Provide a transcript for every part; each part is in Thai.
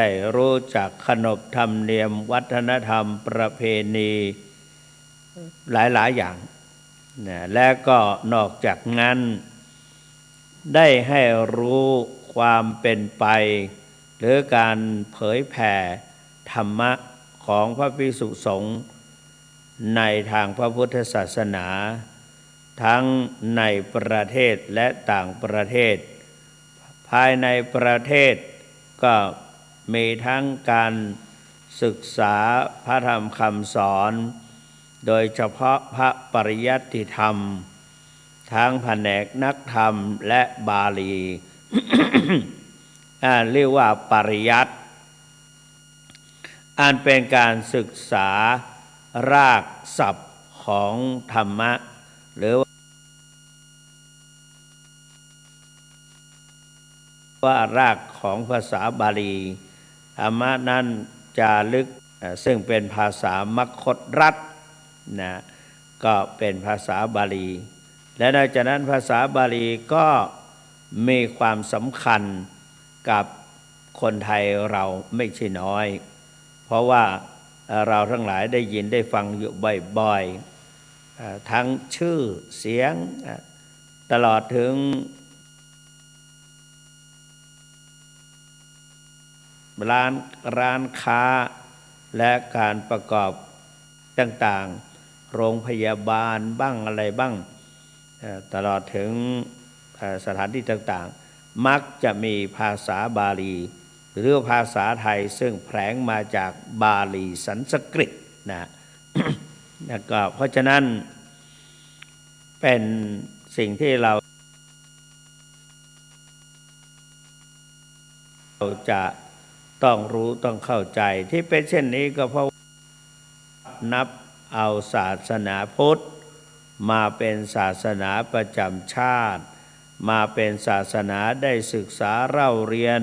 ได้รู้จักขนบธรรมเนียมวัฒนธรรมประเพณีหลายอย่างนะและก็นอกจากนั้นได้ให้รู้ความเป็นไปหรือการเผยแผ่ธรรมะของพระภิกษุสงฆ์ในทางพระพุทธศาสนาทั้งในประเทศและต่างประเทศภายในประเทศก็มีทั้งการศึกษาพระธรรมคำสอนโดยเฉพาะพระปริยัติธรรมทั้งแผนกนักธรรมและบาลี เรียกว่าปริยัติอันเป็นการศึกษารากศัพท์ของธรรมะหรือว่ารากของภาษาบาลีธรรมะนั้นจารึกซึ่งเป็นภาษามคธรัฐนะก็เป็นภาษาบาลีและนอกจากนั้นภาษาบาลีก็มีความสำคัญกับคนไทยเราไม่ใช่น้อยเพราะว่าเราทั้งหลายได้ยินได้ฟังอยู่บ่อยๆทั้งชื่อเสียงตลอดถึงร้านค้าและการประกอบต่างๆโรงพยาบาลบ้างอะไรบ้างตลอดถึงสถานที่ต่างๆมักจะมีภาษาบาลีหรือภาษาไทยซึ่งแผลงมาจากบาลีสันสกฤตนะ แล้วก็เพราะฉะนั้นเป็นสิ่งที่เราจะต้องรู้ต้องเข้าใจที่เป็นเช่นนี้ก็เพราะนับเอาศาสนาพุทธมาเป็นศาสนาประจำชาติมาเป็นศาสนาได้ศึกษาเล่าเรียน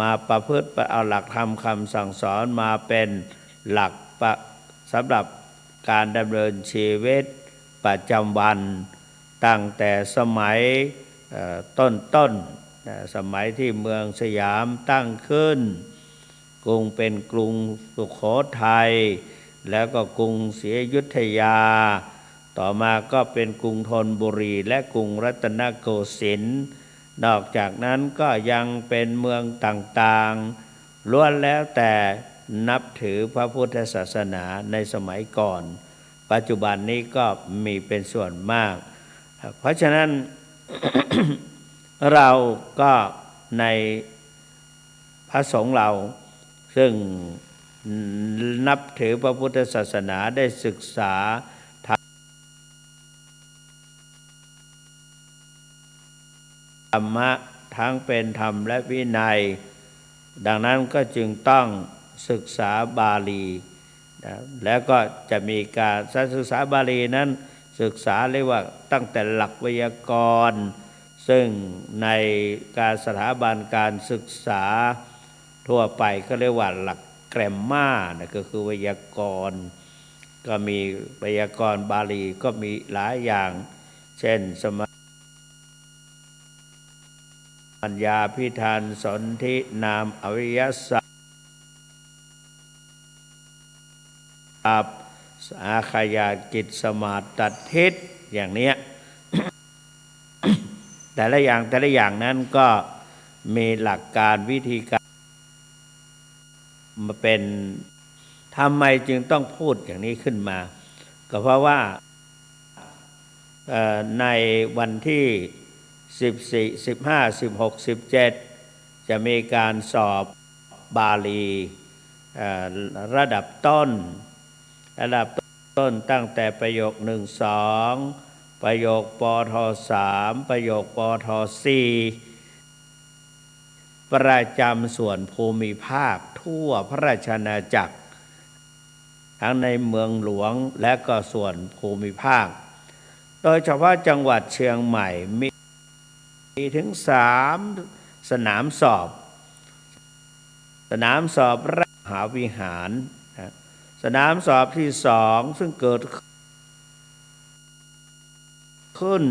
มาประพฤติเอาหลักธรรมคำสั่งสอนมาเป็นหลักสำหรับการดำเนินชีวิตประจำวันตั้งแต่สมัยต้นสมัยที่เมืองสยามตั้งขึ้นกรุงเป็นกรุงสุโขทัยแล้วก็กรุงศรีอยุธยาต่อมาก็เป็นกรุงธนบุรีและกรุงรัตนโกสินทร์นอกจากนั้นก็ยังเป็นเมืองต่างๆล้วนแล้วแต่นับถือพระพุทธศาสนาในสมัยก่อนปัจจุบันนี้ก็มีเป็นส่วนมากเพราะฉะนั้น เราก็ในพระสงฆ์เราซึ่งนับถือพระพุทธศาสนาได้ศึกษาธรรมะทั้งเป็นธรรมและวินัยดังนั้นก็จึงต้องศึกษาบาลีแล้วก็จะมีการศึกษาบาลีนั้นศึกษาเรียกว่าตั้งแต่หลักไวยากรณ์ซึ่งในการสถาบันการศึกษาทั่วไปก็เรียกว่าหลักแกรมมานะก็คือไวยากรณ์ก็มีไวยากรณ์บาลีก็มีหลายอย่างเช่นสมัญญาพิธานสนธินามอวิยศัพท์อาขยากิจสมาตัดทิศอย่างเนี้ย แต่ละอย่างนั้นก็มีหลักการวิธีการมาเป็นทำไมจึงต้องพูดอย่างนี้ขึ้นมาก็เพราะว่าในวันที่14 15 16 17จะมีการสอบบาลีระดับต้นตั้งแต่ประโยค1 2ประโยคปท3ประโยคปท4ประจำส่วนภูมิภาคทั่วพระราชอาณาจักรทั้งในเมืองหลวงและก็ส่วนภูมิภาคโดยเฉพาะจังหวัดเชียงใหม่มีถึง3 สนามสอบพระมหาวิหารสนามสอบที่2ซึ่งเกิดขึ้น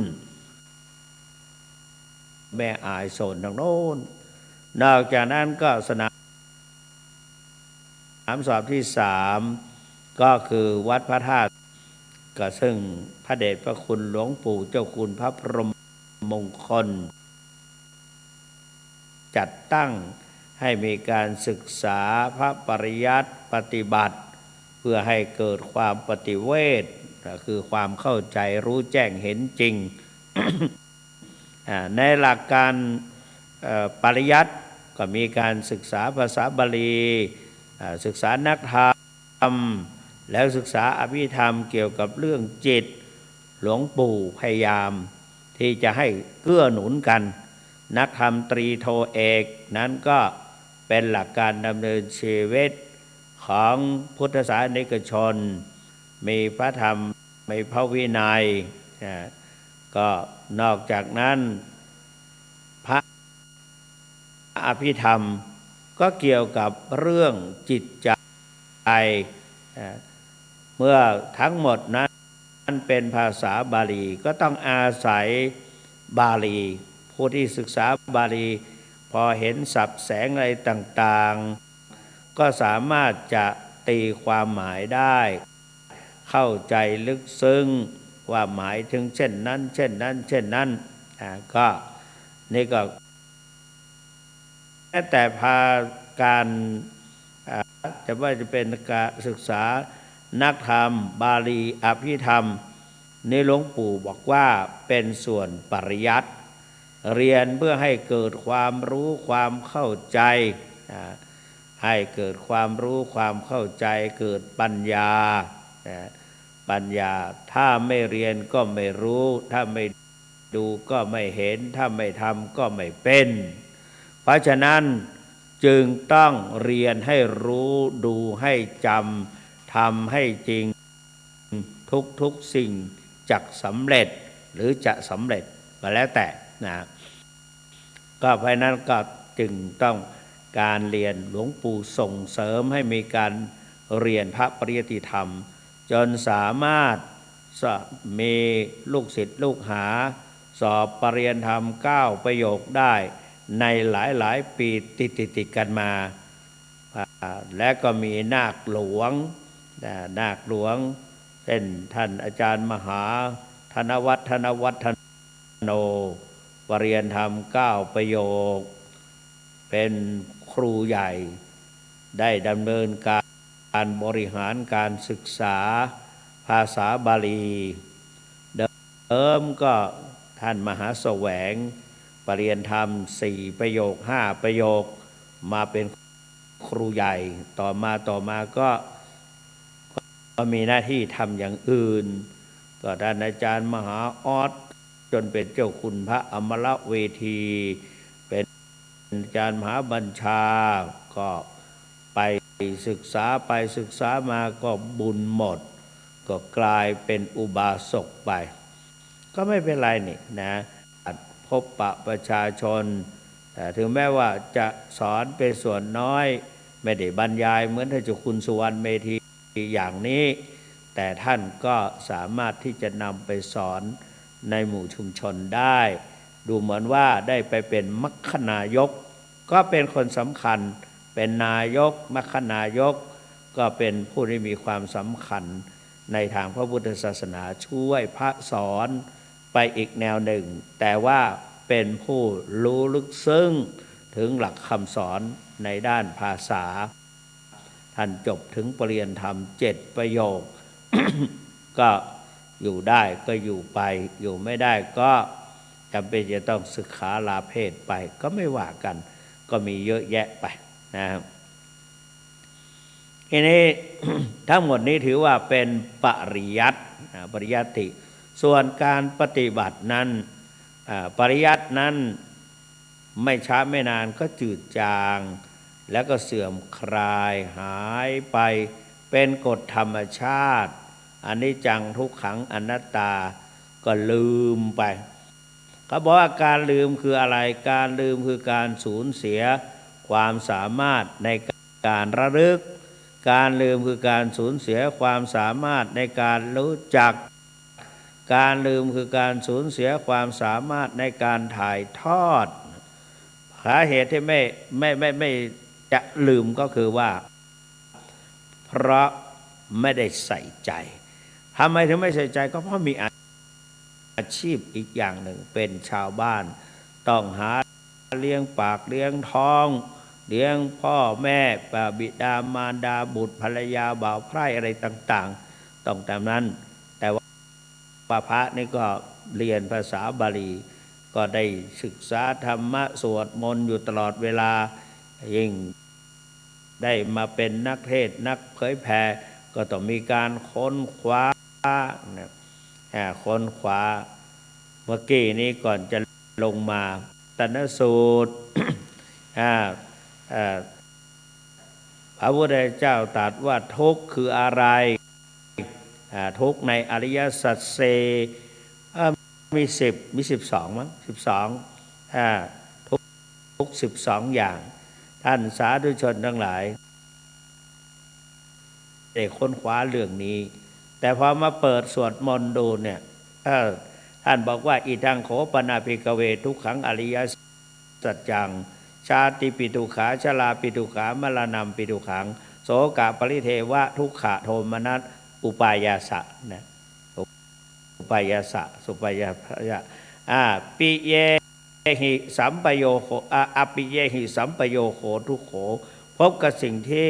แม่อายโซนทางโน้นนอกจากนั้นก็สนาม สอบที่3ก็คือวัดพระธาตุก็ซึ่งพระเดชพระคุณหลวงปู่เจ้าคุณพระพรหมมงคลจัดตั้งให้มีการศึกษาพระปริยัติปฏิบัติเพื่อให้เกิดความปฏิเวทคือความเข้าใจรู้แจ้งเห็นจริง ในหลักการปริยัติก็มีการศึกษาภาษาบาลีศึกษานักธรรมแล้วศึกษาอภิธรรมเกี่ยวกับเรื่องจิตหลวงปู่พยายามที่จะให้เกื้อหนุนกันนักธรรมตรีโทเอกนั้นก็เป็นหลักการดำเนินชีวิตของพุทธศาสนิกชนมีพระธรรมมีพระวินัยก็นอกจากนั้นพระอภิธรรมก็เกี่ยวกับเรื่องจิตใจเมื่อทั้งหมดนั้นเป็นภาษาบาลีก็ต้องอาศัยบาลีผู้ที่ศึกษาบาลีพอเห็นศัพท์แสงอะไรต่างๆก็สามารถจะตีความหมายได้เข้าใจลึกซึ้งว่าหมายถึงเช่นนั้นเช่นนั้นเช่นนั้นก็นี่ก็แต่พาการจะว่าจะเป็นการศึกษานักธรรมบาลีอภิธรรมนี่หลวงปู่บอกว่าเป็นส่วนปริยัติเรียนเพื่อให้เกิดความรู้ความเข้าใจให้เกิดความรู้ความเข้าใจเกิดปัญญาปัญญาถ้าไม่เรียนก็ไม่รู้ถ้าไม่ดูก็ไม่เห็นถ้าไม่ทำก็ไม่เป็นเพราะฉะนั้นจึงต้องเรียนให้รู้ดูให้จำทำให้จริงทุกสิ่งจักสำเร็จหรือจะสำเร็จก็แล้วแต่นะก็เพราะนั้นก็จึงต้องการเรียนหลวงปู่ส่งเสริมให้มีการเรียนพระปริยัติธรรมจนสามารถมีลูกศิษย์ลูกหาสอบปริญญาธรรม9ประโยคได้ในหลายปีติดกันมาและก็มีนาคหลวงเช่นท่านอาจารย์มหาธนวัฒนโนปริญญาธรรม9ประโยคเป็นครูใหญ่ได้ดำเนินการบริหารการศึกษาภาษาบาลีเดิมก็ท่านมหาแสวงปริญญาธรรม4ประโยค5ประโยคมาเป็นครูใหญ่ต่อมาก็มีหน้าที่ทำอย่างอื่นก็ท่านอาจารย์มหาออสจนเป็นเจ้าคุณพระอมรเวทีเป็นอาจารย์มหาบัญชาก็ไปศึกษามาก็บุญหมดก็กลายเป็นอุบาสกไปก็ไม่เป็นไรนี่นะพบปะประชาชนแต่ถึงแม้ว่าจะสอนเป็นส่วนน้อยไม่ได้บรรยายเหมือนท่านเจ้าคุณสุวรรณเมธีอย่างนี้แต่ท่านก็สามารถที่จะนำไปสอนในหมู่ชุมชนได้ดูเหมือนว่าได้ไปเป็นมัคคณายกก็เป็นคนสำคัญเป็นนายกมัคคณายกก็เป็นผู้ที่มีความสำคัญในทางพระพุทธศาสนาช่วยพระสอนไปอีกแนวหนึ่งแต่ว่าเป็นผู้รู้ลึกซึ้งถึงหลักคำสอนในด้านภาษาท่านจบถึงปริญญาธรรม7ประโยค ก็อยู่ได้ก็อยู่ไปอยู่ไม่ได้ก็จำเป็นจะต้องศึกษาลาเพศไปก็ไม่ว่ากันก็มีเยอะแยะไปนะครับทีนี้ ทั้งหมดนี้ถือว่าเป็นปริยัติส่วนการปฏิบัตินั้นปริยัตินั้นไม่ช้าไม่นานก็จืดจางแล้วก็เสื่อมคลายหายไปเป็นกฎธรรมชาติอนิจจังทุกขังอนัตตาก็ลืมไปเขาบอกว่าการลืมคืออะไรการลืมคือการสูญเสียความสามารถในการระลึกการลืมคือการสูญเสียความสามารถในการรู้จักการลืมคือการสูญเสียความสามารถในการถ่ายทอดสาเหตุที่ไม่จะลืมก็คือว่า เพราะไม่ได้ใส่ใจทำไมถึงไม่ใส่ใจก็เพราะมีอาชีพอีกอย่างหนึ่งเป็นชาวบ้านต้องหาเลี้ยงปากเลี้ยงท้องเลี้ยงพ่อแม่บิดามารดาบุตรภรรยาบ่าวไพร่อะไรต่างๆต้องตามนั้นแต่ว่าพระนี่ก็เรียนภาษาบาลีก็ได้ศึกษาธรรมะสวดมนต์อยู่ตลอดเวลายิ่งได้มาเป็นนักเทศนักเผยแผ่ก็ต้องมีการค้นคว้าค้นคว้าเมื่อกี้นี้ก่อนจะลงมาตนสูตร พระพุทธเจ้าตรัสว่าทุกข์คืออะไรทุกข์ในอริยสัจสี่มี12มั้งทุก12อย่างท่านสาธุชนทั้งหลายได้ค้นคว้าเรื่องนี้แต่พอมาเปิดสวดมนต์ดูเนี่ยท่านบอกว่าอิทังโขปนาภิกเวทุกขังอริยสัจจังชาติปิทุขาชราปิทุขามรณัมปิทุขังโสกะปริเทวะทุกขะโทมนัสอุปายาสะนะอุปายาสะสุปายาปิเยหิสัมปโยโขอปิเยหิสัมปโยโขทุกโขพบกับสิ่งที่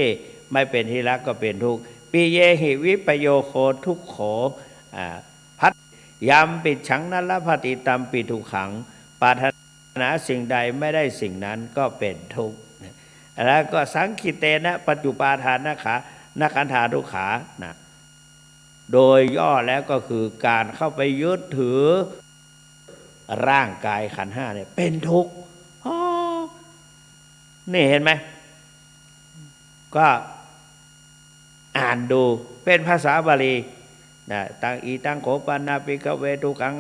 ไม่เป็นที่รักก็เป็นทุกข์ปิเยหิวิปโยโขทุกโขพัทยามปิดฉังนั้นละพติตัมปิทุขังปาถนาสิ่งใดไม่ได้สิ่งนั้นก็เป็นทุกข์แล้วก็สังคิเตนะปัจจุปาทานนักขันธาทุกขานะโดยย่อแล้วก็คือการเข้าไปยึดถือร่างกายขันธ์ห้าเนี่ยเป็นทุกข์นี่เห็นไหมก็อ่านดูเป็นภาษาบาลีนะตังอีตังโขปนาภิกเวทุกขัง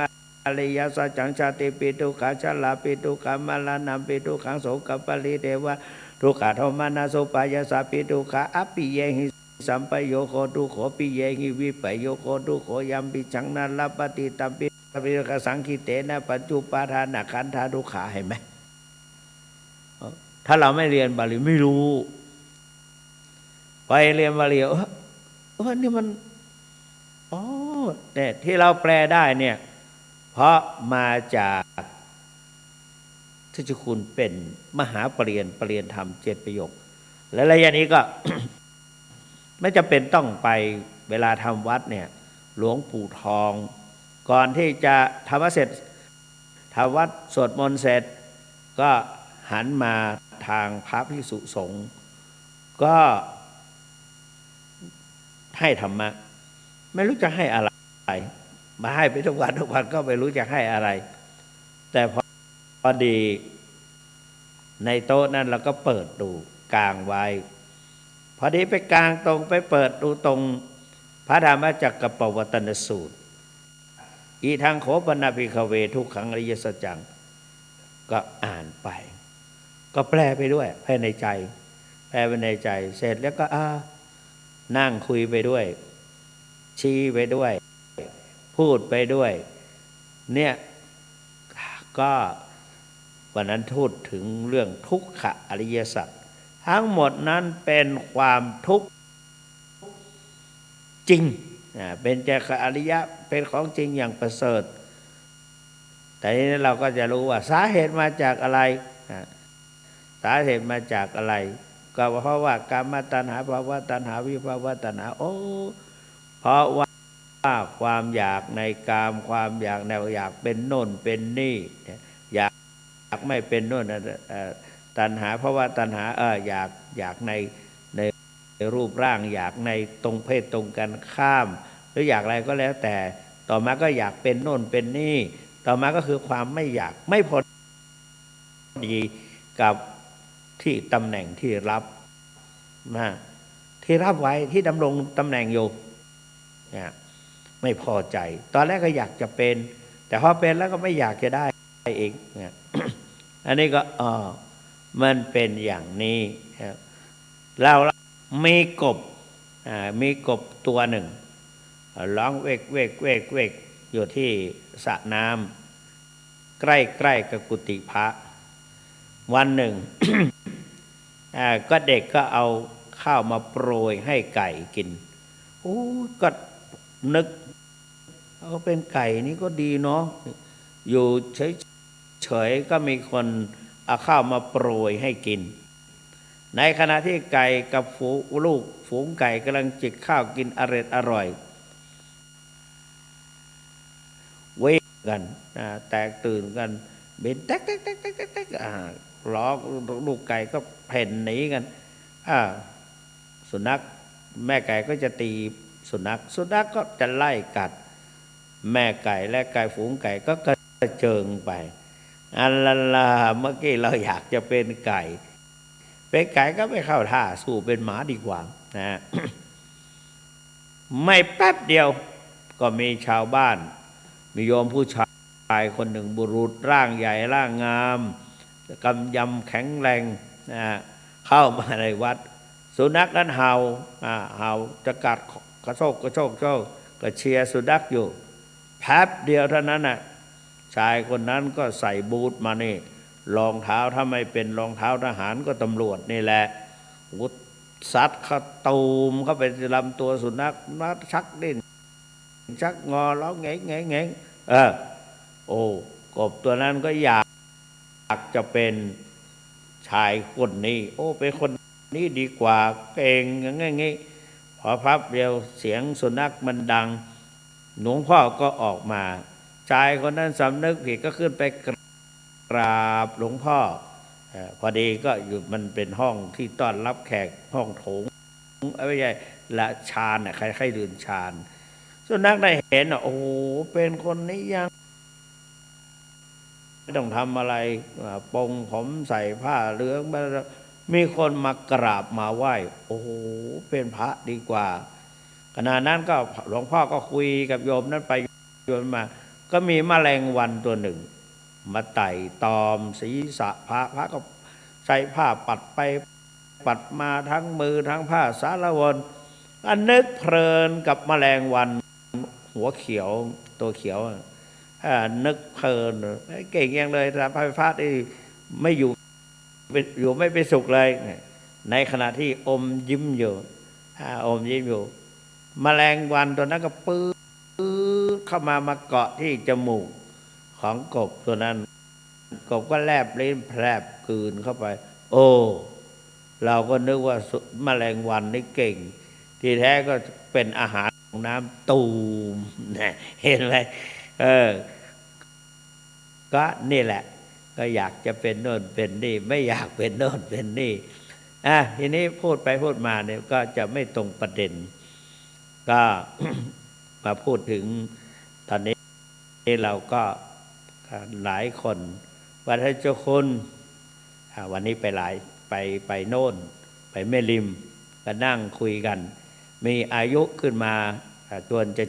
อริยสัจจังชาติปิทุกขาชราปิทุกขามรณัมปิทุกขังโสกปริเทวะทุกขโทมนัสสุปายาสาปิทุกขาอปิเยหิสัมปโยโคทุกโขปิเยหิวิปโยโคทุกโขยัมปิจังนันลปฏิตัมปิปิกสังคิเตนะปัจจุปาทานะขันธาทุกขาเห็นไหมถ้าเราไม่เรียนบาลีไม่รู้ไปเรียนบาลีนี่มันแต่ที่เราแปลได้เนี่ยเพราะมาจากที่เจ้าคุณเป็นมหาปรริญญาธรรม7 ประโยคและระยะนี้ก็ ไม่จำเป็นต้องไปเวลาทำวัดเนี่ยหลวงปู่ทองก่อนที่จะทำวัดเสร็จทำวัดสวดมนต์เสร็จก็หันมาทางพระภิกษุสงฆ์ก็ให้ธรรมะไม่รู้จะให้อะไรมาให้ไปทุกวันก็ไม่รู้จะให้อะไรแต่พอดีในโต๊ะนั้นเราก็เปิดดูกลางไว้พอดีไปกลางตรงไปเปิดดูตรงพระธรรมจักรปวัตตนสูตรอีทางโขปนาภิกเวทุกขังอริยสัจจังก็อ่านไปก็แปลไปด้วยภายในใจแปลไปในใจเสร็จแล้วก็นั่งคุยไปด้วยชี้ไปด้วยพูดไปด้วยเนี่ยก็วันนั้นพูดถึงเรื่องทุกขอริยสัจทั้งหมดนั้นเป็นความทุกข์จริงเป็นจักรอริยะเป็นของจริงอย่างประเสริฐแต่นี้เราก็จะรู้ว่าสาเหตุมาจากอะไรสาเหตุมาจากอะไรก็เพราะว่ากามตัณหาภวตัณหาวิภวตัณหาเพราะว่าความอยากในกามความอยากอยากเป็นโน่นเป็นนี่อยากไม่เป็นโน่นตัณหาภวตัณหาอยากในรูปร่างอยากในตรงเพศตรงกันข้ามหรืออยากอะไรก็แล้วแต่ต่อมาก็อยากเป็นโน่นเป็นนี่ต่อมาก็คือความไม่อยากไม่พอดีกับที่ตำแหน่งที่รับที่รับไว้ที่ดำรงตำแหน่งอยู่เนี่ยไม่พอใจตอนแรกก็อยากจะเป็นแต่พอเป็นแล้วก็ไม่อยากจะได้เองเนี่ย อันนี้ก็มันเป็นอย่างนี้เรามีกบตัวหนึ่งร้องเวกอยู่ที่สระน้ำใกล้กับกุฏิพระวันหนึ่ง ก็เด็กก็เอา ข้าวมาโปรยให้ไก่กินโอ้ก็นึกเอาเป็นไก่นี่ก็ดีเนาะอยู่เฉยๆก็มีคนเอาข้าวมาโปรยให้กินในขณะที่ไก่กับฝูงไก่กำลังจิกข้าวกินอร่อยเว้กันแตกตื่นกันเบนแตกล้อลูกไก่ก็เพ่นหนีกันสุนัขแม่ไก่ก็จะตีสุนัขก็จะไล่กัดแม่ไก่และไก่ฝูงไก่ก็กระเจิงไปอันลาเมื่อกี้เราอยากจะเป็นไก่ก็ไม่เข้าท่าสู้เป็นหมาดีกว่านะ ไม่แป๊บเดียวก็มีชาวบ้านมีโยมผู้ชายคนหนึ่งบุรุษร่างใหญ่ร่างงามกำยำแข็งแรงนะเข้ามาในวัดสุนัขนั้นเห่าจะกัดกระโชกก็เชียร์สุนัขอยู่แป๊บเดียวเท่านั้นน่ะชายคนนั้นก็ใส่บูทมานี่รองเท้าถ้าไม่เป็นรองเท้าทหารก็ตำรวจนี่แหละซัดเข้าตูมเข้าไปลำตัวสุนัขนัดชักดิ้นชักงอร้องแงงโอ้กบตัวนั้นก็อยากจะเป็นชายคนนี้โอ้เป็นคนนี้ดีกว่าเก่งอย่างงี้พอพับเดียวเสียงสุนัขมันดังหลวงพ่อก็ออกมาชายคนนั้นสำนึกผิดก็ขึ้นไปกราบหลวงพ่อพอดีก็อยู่มันเป็นห้องที่ต้อนรับแขกห้องโถงไม่ใช่ละชานใครๆดื่นชานสุนัขได้เห็นโอ้เป็นคนนี้ยังไม่ต้องทำอะไรปงผมใส่ผ้าเหลืองมีคนมากราบมาไหว้โอ้โหเป็นพระดีกว่าขณะนั้นก็หลวงพ่อก็คุยกับโยมนั้นไปโยมมาก็มีแมลงวันตัวหนึ่งมาไต่ตอมศีรษะพระก็ใส่ผ้าปัดไปปัดมาทั้งมือทั้งผ้าสารวนก็นึกเพลินกับแมลงวันหัวเขียวตัวเขียวนึกเพลินเก่งยังเลยแต่พระที่ไม่อยู่ไม่ไปสุขเลยในขณะที่อมยิ้มอยู่แมลงวันตัวนั้นก็ปื้อเข้ามาเกาะที่จมูกของกบตัวนั้นกบก็แลบลิ้นแผลบกลืนเข้าไปโอ้เราก็นึกว่าแมลงวันนี่เก่งที่แท้ก็เป็นอาหารของน้ำตูมนะเห็นไหมก็นี่แหละก็อยากจะเป็นโน่นเป็นนี่ไม่อยากเป็นโน่นเป็นนี่ทีนี้พูดไปพูดมาเนี่ยก็จะไม่ตรงประเด็นก็ มาพูดถึงตอนนี้เราก็หลายคนว่าท่านเจ้าคุณวันนี้ไปโน่นไปแม่ริมก็นั่งคุยกันมีอายุขึ้นมาจนจะ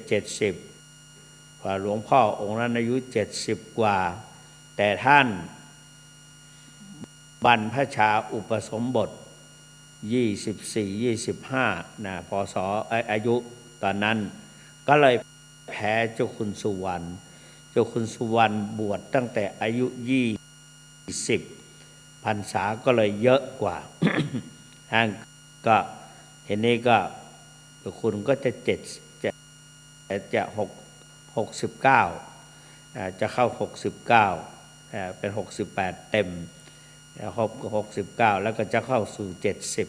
70พอหลวงพ่อองค์นั้นอายุ70กว่าแต่ท่านบรรพชาอุปสมบท24-25นะพศอายุตอนนั้นก็เลยแพ้เจ้าคุณสุวรรณบวชตั้งแต่อายุ20พรรษาก็เลยเยอะกว่า ท่านก็เห็นนี้ก็คุณก็จะ69จะเข้า69เป็น68เต็ม69แล้วก็จะเข้าสู่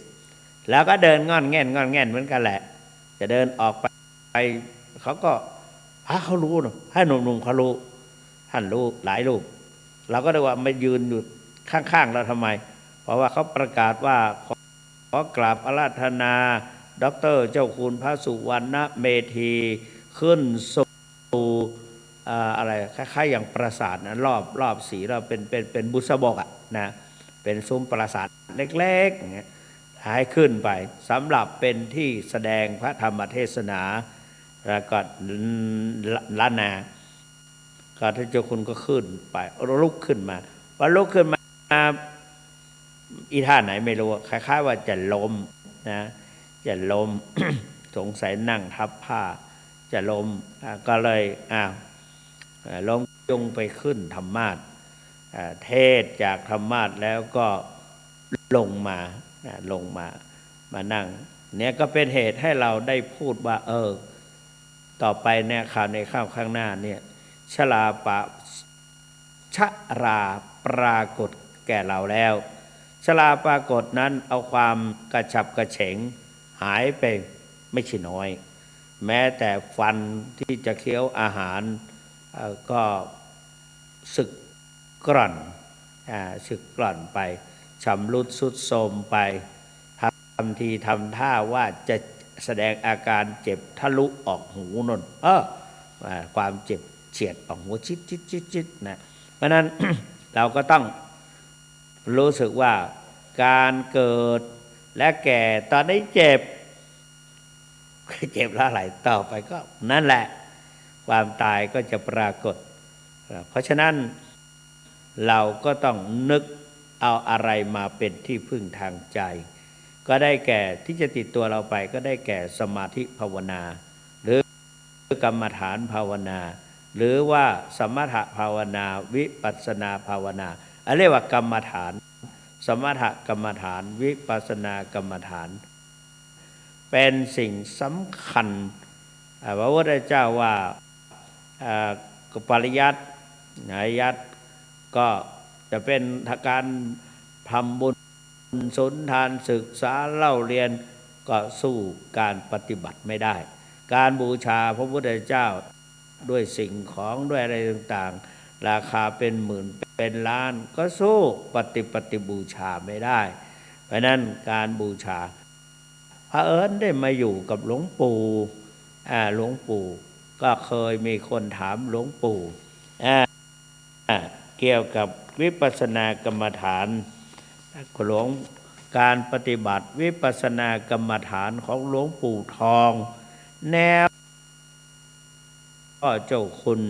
70แล้วก็เดินงอนแง่นเหมือนกันแหละจะเดินออกไปเขาก็เขารู้นะให้หนุ่มๆเขารู้ท่านรู้หลายรูปเราก็ได้ว่าไม่ยืนอยู่ข้างๆเราทำไมเพราะว่าเขาประกาศว่าขอกราบอาราธนาดร.เจ้าคุณพระสุวรรณเมธีขึ้นสู่อะไรคล้ายๆอย่างปราสาทนะรอบสีเราเป็นบุษบกนะเป็นซุ้มปราสาทเล็กๆอย่างเงี้ยให้ขึ้นไปสำหรับเป็นที่แสดงพระธรรมเทศนาแล้วก็ล้านนาก็ท่านเจ้าคุณก็ขึ้นไปลุกขึ้นมาพอลุกขึ้นมาอีท่าไหนไม่รู้คล้ายๆว่าจะล้มนะจะล้ม สงสัยนั่งทับผ้าจะล้มก็เลยล้มจงไปขึ้นธรรมาสน์เทศจากธรรมาสน์แล้วก็ลงมา มานั่งเนี่ยก็เป็นเหตุให้เราได้พูดว่าต่อไปเนี่ยข่าวในข้าวข้างหน้าเนี่ยชราชราปรากฏแก่เราแล้วชราปรากฏนั้นเอาความกระฉับกระเฉงหายไปไม่ใช่น้อยแม้แต่ฟันที่จะเคี้ยวอาหารก็สึกกร่อนสึกกร่อนไปชำรุดทรุดโทรมไปทำทีทำท่าว่าจะแสดงอาการเจ็บทะลุออกหูนนความเจ็บเฉียดออกหูชิดนะเพราะนั้น เราก็ต้องรู้สึกว่าการเกิดและแก่ตอนนี้เจ็บแล้วไหลต่อไปก็นั่นแหละความตายก็จะปรากฏเพราะฉะนั้นเราก็ต้องนึกเอาอะไรมาเป็นที่พึ่งทางใจก็ได้แก่ที่จะติดตัวเราไปก็ได้แก่สมาธิภาวนาหรือกรรมฐานภาวนาหรือว่าสมถภาวนาวิปัสสนาภาวนาเรียกว่ากรรมฐานสมถกรรมฐานวิปัสสนากรรมฐานเป็นสิ่งสำคัญพระพุทธเจ้าว่าปริยัติก็จะเป็นการทำบุญสนทานศึกษาเล่าเรียนก็สู้การปฏิบัติไม่ได้การบูชาพระพุทธเจ้าด้วยสิ่งของด้วยอะไรต่างๆราคาเป็นหมื่นเป็นล้านก็สู้ปฏิบูชาไม่ได้เพราะนั้นการบูชาพระได้มาอยู่กับหลวงปู่ก็เคยมีคนถามหลวงปู่เกี่ยวกับวิปัสสนากรรมฐานหลวงการปฏิบัติวิปัสสนากรรมฐานของหลวงปู่ทองแนวก็เจ้าคุณ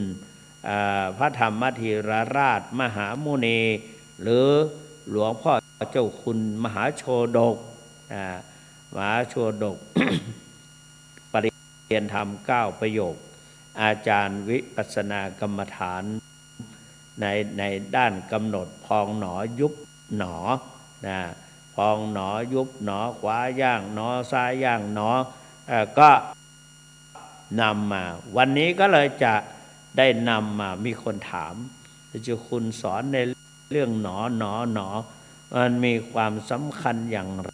พระธรรมธีรราชมหามุนีหรือหลวงพ่อเจ้าคุณมหาโชดกมหาโชดก ปริยนธรรม9ประโยคอาจารย์วิปัสสนากรรมฐานในด้านกำหนดพองหนอยุบหนอพองหนอยุบหนอขวาย่างหนอซ้ายย่างหนอก็นำมาวันนี้ก็เลยจะได้นำมามีคนถามจะคุณสอนในเรื่องหนอมันมีความสำคัญอย่างไร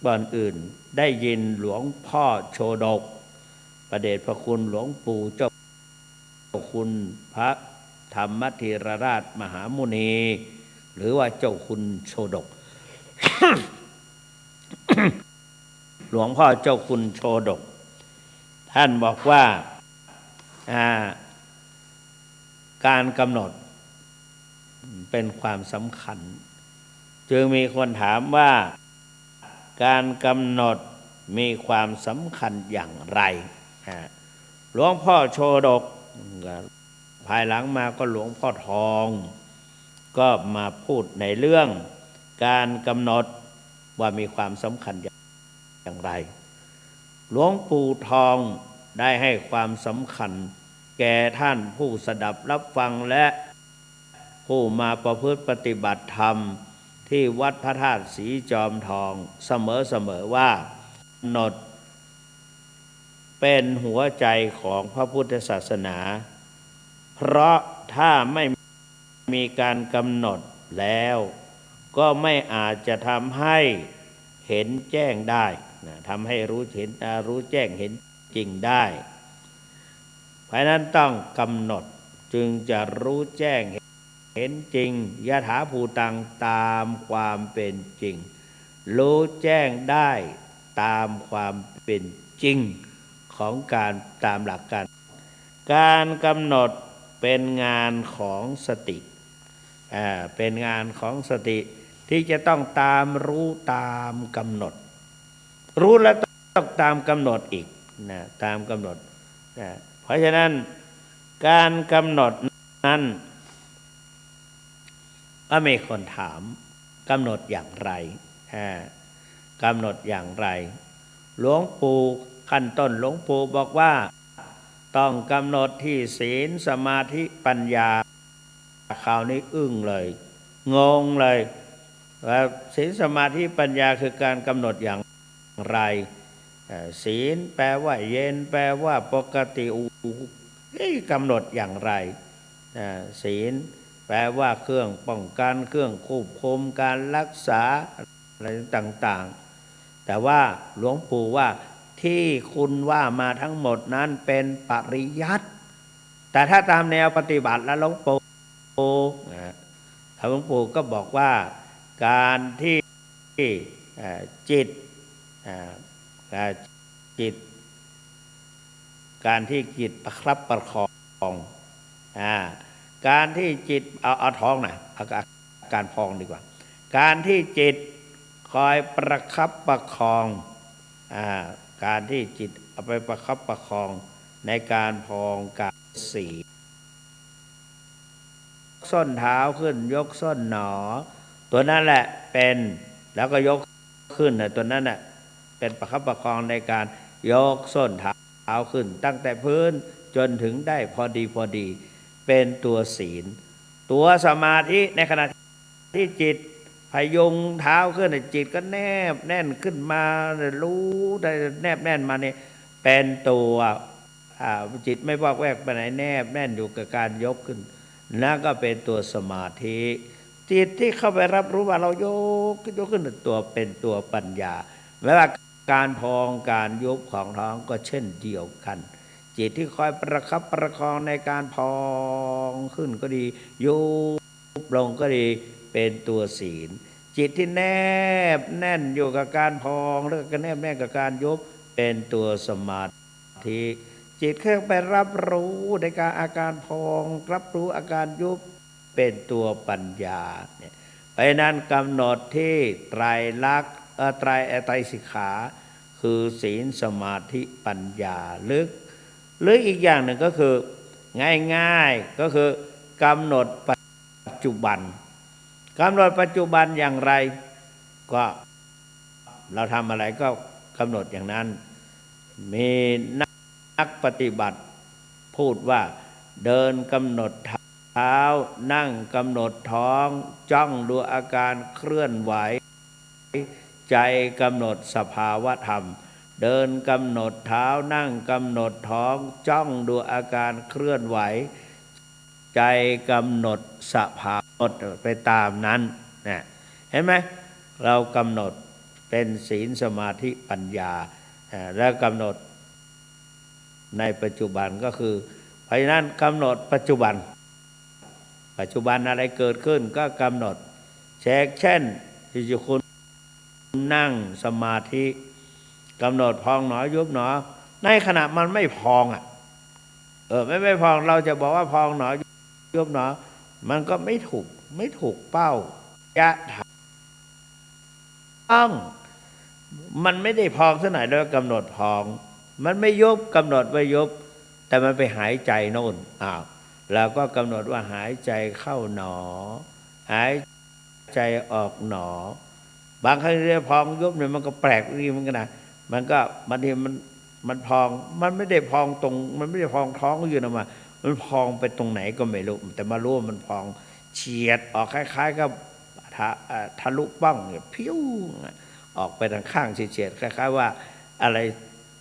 ก่อนอื่นได้ยินหลวงพ่อโชดกประเดชพระคุณหลวงปู่เจ้าคุณพระธรรมธีรราชมหามุนีหรือว่าเจ้าคุณโชดก หลวงพ่อเจ้าคุณโชดกท่านบอกว่าการกำหนดเป็นความสำคัญจึงมีคนถามว่าการกำหนดมีความสำคัญอย่างไรหลวงพ่อโชดกภายหลังมาก็หลวงพ่อทองก็มาพูดในเรื่องการกำหนดว่ามีความสำคัญอย่างไรหลวงปู่ทองได้ให้ความสำคัญแก่ท่านผู้สดับรับฟังและผู้มาประพฤติปฏิบัติธรรมที่วัดพระธาตุสีจอมทองเสมอว่ากำหนดเป็นหัวใจของพระพุทธศาสนาเพราะถ้าไม่มีการกำหนดแล้วก็ไม่อาจจะทำให้เห็นแจ้งได้ทำให้รู้แจ้งเห็นจริงได้เพราะนั้นต้องกำหนดจึงจะรู้แจ้งเห็นจริงยถาภูตังตามความเป็นจริงรู้แจ้งได้ตามความเป็นจริงของการตามหลักการกำหนดเป็นงานของสติเป็นงานของสติที่จะต้องตามรู้ตามกำหนดรู้แล้วต้องตามกำหนดอีกตามกำหนดเพราะฉะนั้นการกำหนดนั้นก็มีคนถามกำหนดอย่างไรกำหนดอย่างไรหลวงปู่ขั้นต้นหลวงปู่บอกว่าต้องกำหนดที่ศีลสมาธิปัญญาคราวนี้อึ้งเลยงงเลย ว่าศีลสมาธิปัญญาคือการกำหนดอย่างไรศีลแปลว่าเย็นแปลว่าปกติกำหนดอย่างไรศีลแปลว่าเครื่องป้องกันเครื่องควบคุมการรักษาอะไรต่างๆแต่ว่าหลวงปู่ว่าที่คุณว่ามาทั้งหมดนั้นเป็นปริยัติแต่ถ้าตามแนวปฏิบัติแล้วหลวงปู่หลวงปู่ก็บอกว่าการที่จิตการที่จิตประคับประคองการที่จิตเอาท้องนะเอาการพองดีกว่าการที่จิตคอยประคับประคองการที่จิตเอาไปประคับประคองในการพองกายสี่ส้นเท้าขึ้นยกส้นหนอตัวนั้นแหละเป็นแล้วก็ยกขึ้นตัวนั้นน่ะเป็นประคับประคองในการยกส้นเท้าขึ้นตั้งแต่พื้นจนถึงได้พอดีเป็นตัวศีลตัวสมาธิในขณะที่จิตพยุงเท้าขึ้นจิตก็แนบแน่นขึ้นมารู้ได้แนบแน่นมาเนี่ยเป็นตัวจิตไม่วอกแวกไปไหนแนบแน่นอยู่กับการยกขึ้นนั่นก็เป็นตัวสมาธิจิตที่เข้าไปรับรู้ว่าเรายกขึ้นตัวเป็นตัวปัญญาแม้ว่าการพองการยุบของท้องก็เช่นเดียวกันจิตที่คอยประคับประคองในการพองขึ้นก็ดียุบลงก็ดีเป็นตัวศีลจิตที่แนบแน่นอยู่กับการพองแล้วก็แนบแน่นกับการยุบเป็นตัวสมาธิจิตเข้าไปรับรู้ในการอาการพองรับรู้อาการยุบเป็นตัวปัญญาเนี่ยเพราะนั้นกำหนดที่ไตรลักษณ์ไตรสิกขาคือศีลสมาธิปัญญาหรืออีกอย่างหนึ่งก็คือง่ายๆก็คือกำหนดปัจจุบันกำหนดปัจจุบันอย่างไรก็เราทำอะไรก็กำหนดอย่างนั้นมีนักปฏิบัติพูดว่าเดินกำหนดเท้านั่งกำหนดท้องจ้องดูอาการเคลื่อนไหวใจกำหนดสภาวะธรรมเดินกำหนดเท้านั่งกำหนดท้องจ้องดูอาการเคลื่อนไหวใจกำหนดสภาวะไปตามนั้นนะเห็นไหมเรากำหนดเป็นศีลสมาธิปัญญาแล้วกำหนดในปัจจุบันก็คือเพราะฉะนั้นกำหนดปัจจุบันอะไรเกิดขึ้นก็กำหนดเช่นที่คุณนั่งสมาธิกำหนดพองหนอยุบหนอในขณะมันไม่พองไม่พองเราจะบอกว่าพองหนอยุบหนอมันก็ไม่ถูกเป้ายะถาต้องมันไม่ได้พองซะหน่อยแล้วกำหนดพองมันไม่ยุบกำหนดไว้ยุบแต่มันไปหายใจโน่นเราก็กำหนดว่าหายใจเข้าหนอหายใจออกหนอบางครั้งเรียกพองยุบเนี่ยมันก็แปลกดีเหมือนกันนะมันก็บางทีมันพองมันไม่ได้พองตรงมันไม่ได้พองท้องอยู่นะมันพองไปตรงไหนก็ไม่รู้แต่มารู้ว่ามันพองเฉียดออกคล้ายๆกับทะลุป้องเนี่ยพิ้วออกไปทางข้างเฉียดคล้ายๆว่าอะไร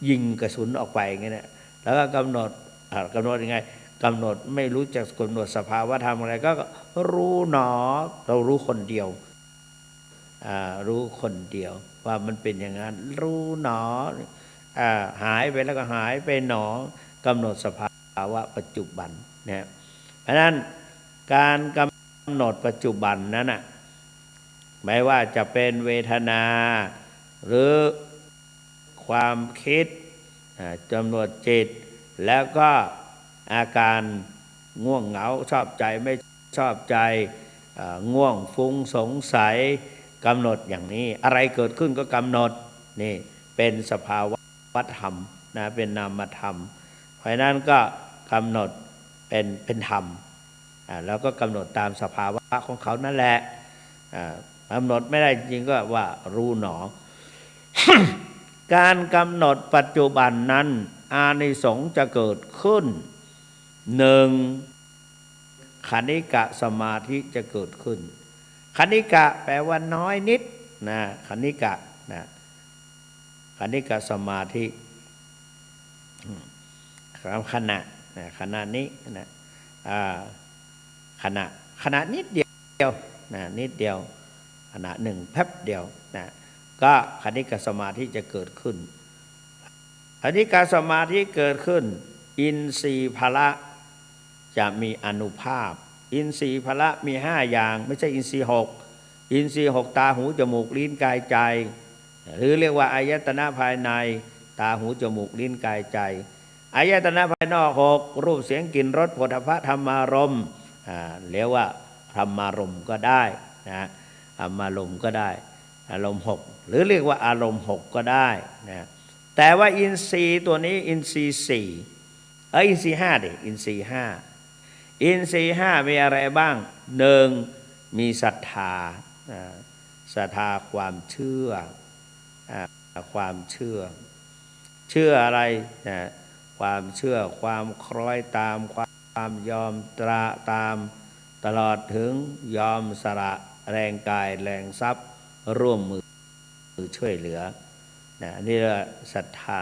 ยิงกระสุนออกไปอย่างเงี้ยแล้วก็กำหนดยังไงกำหนดไม่รู้จักกำหนดสภาวะธรรมอะไรก็รู้หนอเรารู้คนเดียวรู้คนเดียวว่ามันเป็นอย่างนั้นรู้หนอหายไปแล้วก็หายไปหนอกำหนดสภาวะปัจจุบันเนี่ยเพราะนั้นการกำหนดปัจจุบันนั้นน่ะไม่ว่าจะเป็นเวทนาหรือความคิดกำหนดจิตแล้วก็อาการง่วงเหงาชอบใจไม่ชอบใจง่วงฟุ้งสงสัยกำหนดอย่างนี้อะไรเกิดขึ้นก็กำหนดนี่เป็นสภาวะธรรมนะเป็นนามธรรมเพราะนั้นก็กำหนดเป็นธรรมแล้วก็กำหนดตามสภาวะของเขานั่นแหละกำหนดไม่ได้จริงก็ว่ารู้หนอ การกำหนดปัจจุบันนั้นอานิสงส์จะเกิดขึ้นหนึ่งคณิกะสมาธิจะเกิดขึ้นค คณิกะแปลว่าน้อยนิดนะคณิกะนะคณิกะสมาธิขณะขณะนี้นะขณะนิดเดียวนะนิดเดียวขณะหนึ่งแป๊บเดียวนะก็คณิกะสมาธิจะเกิดขึ้นคณิกะสมาธิเกิดขึ้นอินทรีย์พละจะมีอานุภาพอินทรีย์พละมี5อย่างไม่ใช่อินทรีย์6อินทรีย์6ตาหูจมูกลิ้นกายใจหรือเรียกว่าอายตนะภายในตาหูจมูกลิ้นกายใจอายตนะภายนอก6รูปเสียงกลิ่นรสโผฏฐัพพะธรรมารมณ์เรียกว่าธรรมารมณ์ก็ได้นะธรรมารมณ์ก็ได้อารมณ์6หรือเรียกว่าอารมณ์6ก็ได้นะแต่ว่าอินทรีย์ตัวนี้อินทรีย์4อินทรีย์5ดิอินทรีย์5อินทรีย์5มีอะไรบ้าง1มีศรัทธาศรัทธาความเชื่อความเชื่ออะไรนะความเชื่อความคล้อยตามความยอมตามตลอดถึงยอมสละแรงกายแรงทรัพย์ร่วมมือช่วยเหลือนะนี่เรียกว่าศรัทธา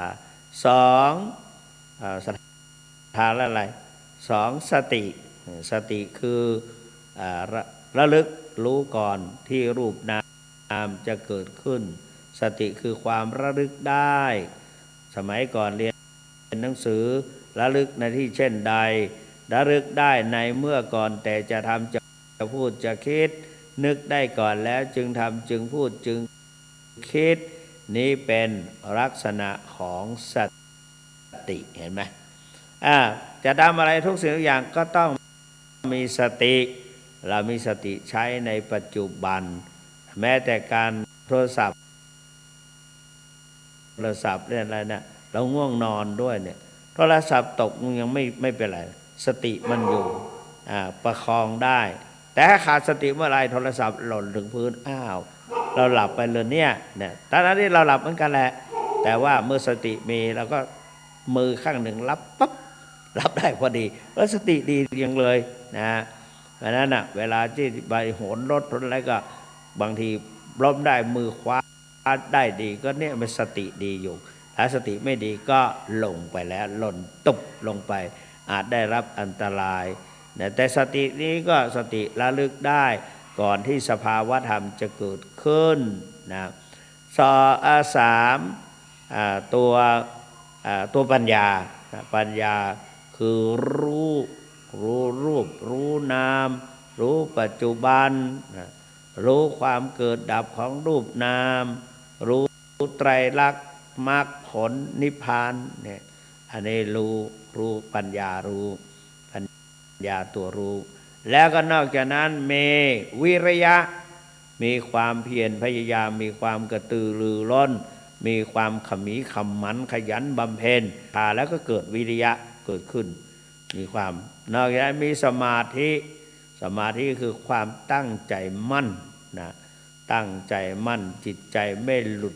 2ศรัทธาและอะไร2สติคือระลึกรู้ก่อนที่รูปนามจะเกิดขึ้นสติคือความระลึกได้สมัยก่อนเรียนหนังสือระลึกในที่เช่นใดระลึกได้ในเมื่อก่อนแต่จะทำจะพูดจะคิดนึกได้ก่อนแล้วจึงทำจึงพูดจึงคิดนี้เป็นลักษณะของสติเห็นไหมจะทำอะไรทุกสิ่งทุกอย่างก็ต้องมีสติเรามีสติใช้ในปัจจุบันแม้แต่การโทรศัพท์เรื่องอะไรนะเราง่วงนอนด้วยเนี่ยโทรศัพท์ตกยังไม่เป็นไรสติมันอยู่ประคองได้แต่ถ้าขาดสติเมื่อไรโทรศัพท์หล่นถึงพื้นเราหลับไปเลยเนี่ยตอนนั้นที่เราหลับเหมือนกันแหละแต่ว่าเมื่อสติมีเราก็มือข้างหนึ่งรับปั๊บรับได้พอดีแล้วสติดีอย่างเลยนะเพราะนั้นเวลาที่ไปโหนรถอะไรก็บางทีล้มได้มือคว้าได้ดีก็เนี่ยเป็นสติดีอยู่ถ้าสติไม่ดีก็ลงไปแล้วหล่นตุบลงไปอาจได้รับอันตรายแต่สตินี้ก็สติระลึกได้ก่อนที่สภาวะธรรมจะเกิดขึ้นนะ3ตัวปัญญาคือรู้รูปรู้นามรู้ปัจจุบันรู้ความเกิดดับของรูปนามรู้ไตรลักษณ์มรรคผลนิพพานเนี่ยอันนี้รู้ปัญญารู้ปัญญาตัวรู้แล้วก็นอกจากนั้นมีวิริยะมีความเพียรพยายามมีความกระตือรือร้นมีความขมีขมันขยันบำเพ็ญแล้วก็เกิดวิริยะเกิดขึ้นมีความนอกจากนั้นมีสมาธิคือความตั้งใจมั่นนะตั้งใจมั่นจิตใจไม่หลุด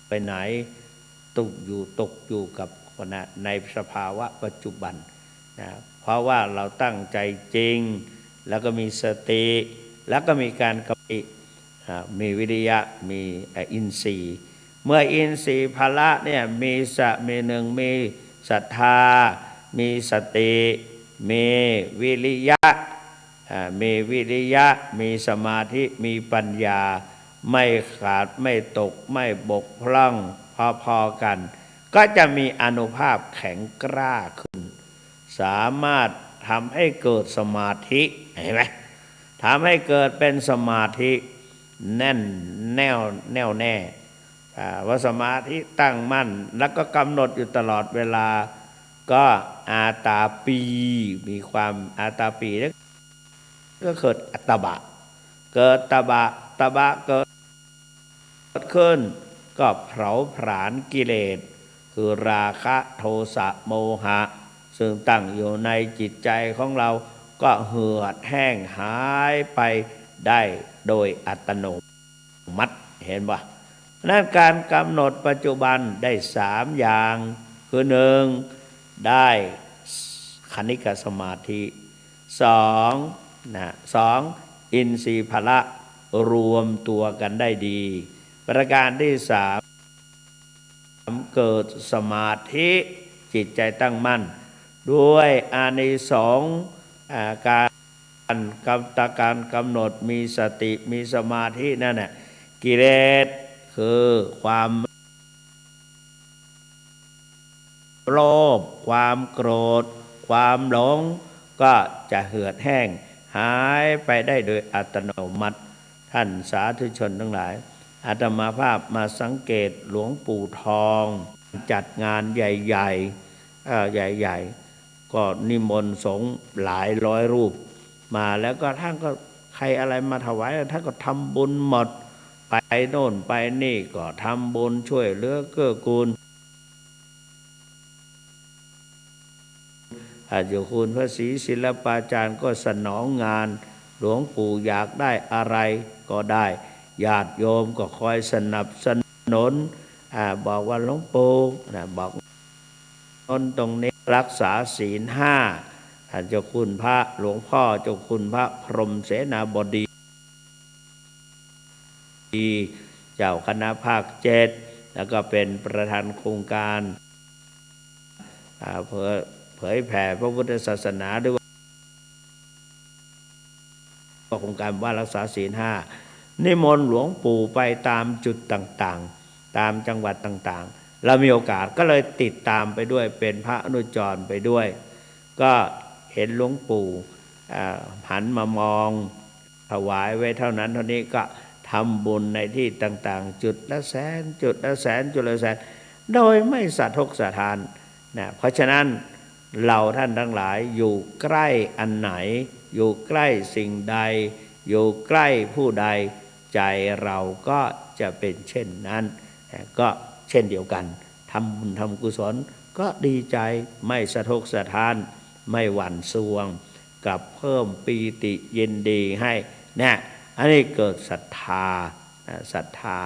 ไปไหนตกอยู่กับในสภาวะปัจจุบันนะเพราะว่าเราตั้งใจจริงแล้วก็มีสติแล้วก็มีการกำหนดมีวิริยะมีอินทรีย์เมื่ออินทรีย์พละเนี่ยมีมีศรัทธามีสติมีวิริยะมีสมาธิมีปัญญาไม่ขาดไม่ตกไม่บกพร่องพอกันก็จะมีอานุภาพแข็งกร้าขึ้นสามารถทำให้เกิดสมาธิเห็นไหมทำให้เกิดเป็นสมาธิแน่วแน่ว่าสมาธิตั้งมั่นแล้วก็กำหนดอยู่ตลอดเวลาก็อาตาปีมีความอาตาปีแล้วก็เกิดอัตตบะเกิดตบะเกิดขึ้นก็เผาผลาญกิเลสคือราคะโทสะโมหะซึ่งตั้งอยู่ในจิตใจของเราก็เหือดแห้งหายไปได้โดยอัตโนมัติเห็นป่ะนั่นการกำหนดปัจจุบันได้3อย่างคือ1 ได้คณิกสมาธิสองสองอินทรีย์พละรวมตัวกันได้ดีประการที่สามเกิดสมาธิจิตใจตั้งมั่นด้วยอานิสงส์การกำหนดมีสติมีสมาธินั่นแหละกิเลสคือความโลภความโกรธความหลงก็จะเหือดแห้งหายไปได้โดยอัตโนมัติท่านสาธุชนทั้งหลายอาตมาภาพมาสังเกตหลวงปู่ทองจัดงานใหญ่ๆก็นิมนต์สงฆ์หลายร้อยรูปมาแล้วก็ท่านก็ใครอะไรมาถวายท่านก็ทำบุญหมดไปโน่นไปนี่ก็ทำบุญช่วยเหลือเกื้อกูลอาจารย์คุณพระศรีศิลปาจารย์ก็สนองงานหลวงปู่อยากได้อะไรก็ได้ญาติโยมก็คอยสนับสนุนบอกว่าหลวงปู่บอกตรงนี้รักษาศีลห้าเจ้าคุณพระหลวงพ่อเจ้าคุณพระพรหมเสนาบดีเจ้าคณะภาค7แล้วก็เป็นประธานโครงการเผยแผ่พระพุทธศาสนาด้วยโครงการว่ารักษาศีลห้านิมนต์หลวงปู่ไปตามจุดต่างๆตามจังหวัดต่างๆเรามีโอกาสก็เลยติดตามไปด้วยเป็นพระอนุจรไปด้วยก็เห็นหลวงปู่หันมามองถวายไว้เท่านั้นเท่านี้ก็ทำบุญในที่ต่างๆจุดละแสนจุดละแสนจุดละแสนโดยไม่สะทกสะทานนะเพราะฉะนั้นเราท่านทั้งหลายอยู่ใกล้อันไหนอยู่ใกล้สิ่งใดอยู่ใกล้ผู้ใดใจเราก็จะเป็นเช่นนั้นก็เช่นเดียวกันทำบุญทำกุศลก็ดีใจไม่สะทกสะท้านไม่หวั่นทรวงกับเพิ่มปีติยินดีให้เนี่ยอันนี้เกิดศรัทธา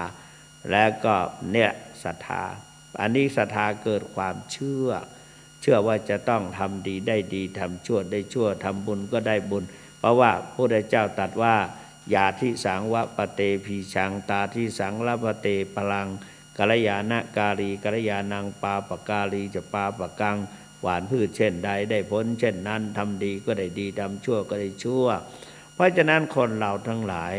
แล้วก็เนี่ยศรัทธาอันนี้ศรัทธาเกิดความเชื่อว่าจะต้องทำดีได้ดีทำชั่วได้ชั่วทำบุญก็ได้บุญเพราะว่าพระพุทธเจ้าตรัสว่ายาทิสังวะปะเตพีชังตาทิสังละปะเตปลังกัลยาณกาลีกัลยาณังปาปกาลีจะปาปกังหวานพืชเช่นใดได้ผลเช่นนั้นทำดีก็ได้ดีทำชั่วก็ได้ชั่วเพราะฉะนั้นคนเราทั้งหลาย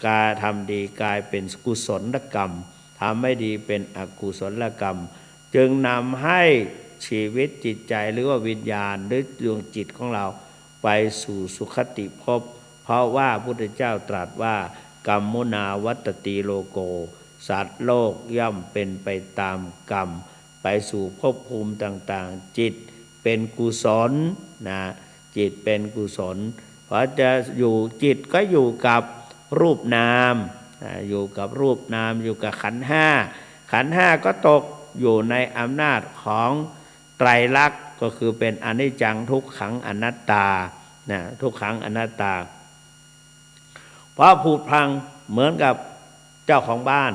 การทำดีกลายเป็นกุศลกรรมทำไม่ดีเป็นอกุศลกรรมจึงนำให้ชีวิตจิตใจหรือว่าวิญญาณหรือดวงจิตของเราไปสู่สุคติภพเพราะว่าพระพุทธเจ้าตรัสว่ากรรมมุนาวัตติโลโกสัตว์โลกย่อมเป็นไปตามกรรมไปสู่ภพภูมิต่างๆจิตเป็นกุศลนะจิตเป็นกุศลเพราะจะอยู่จิตก็อยู่กับรูปนามอยู่กับรูปนามอยู่กับขันธ์ห้าก็ตกอยู่ในอำนาจของไตรลักษณ์ก็คือเป็นอนิจจังทุกขังอนัตตานะทุกขังอนัตตาเพราะผุพังเหมือนกับเจ้าของบ้าน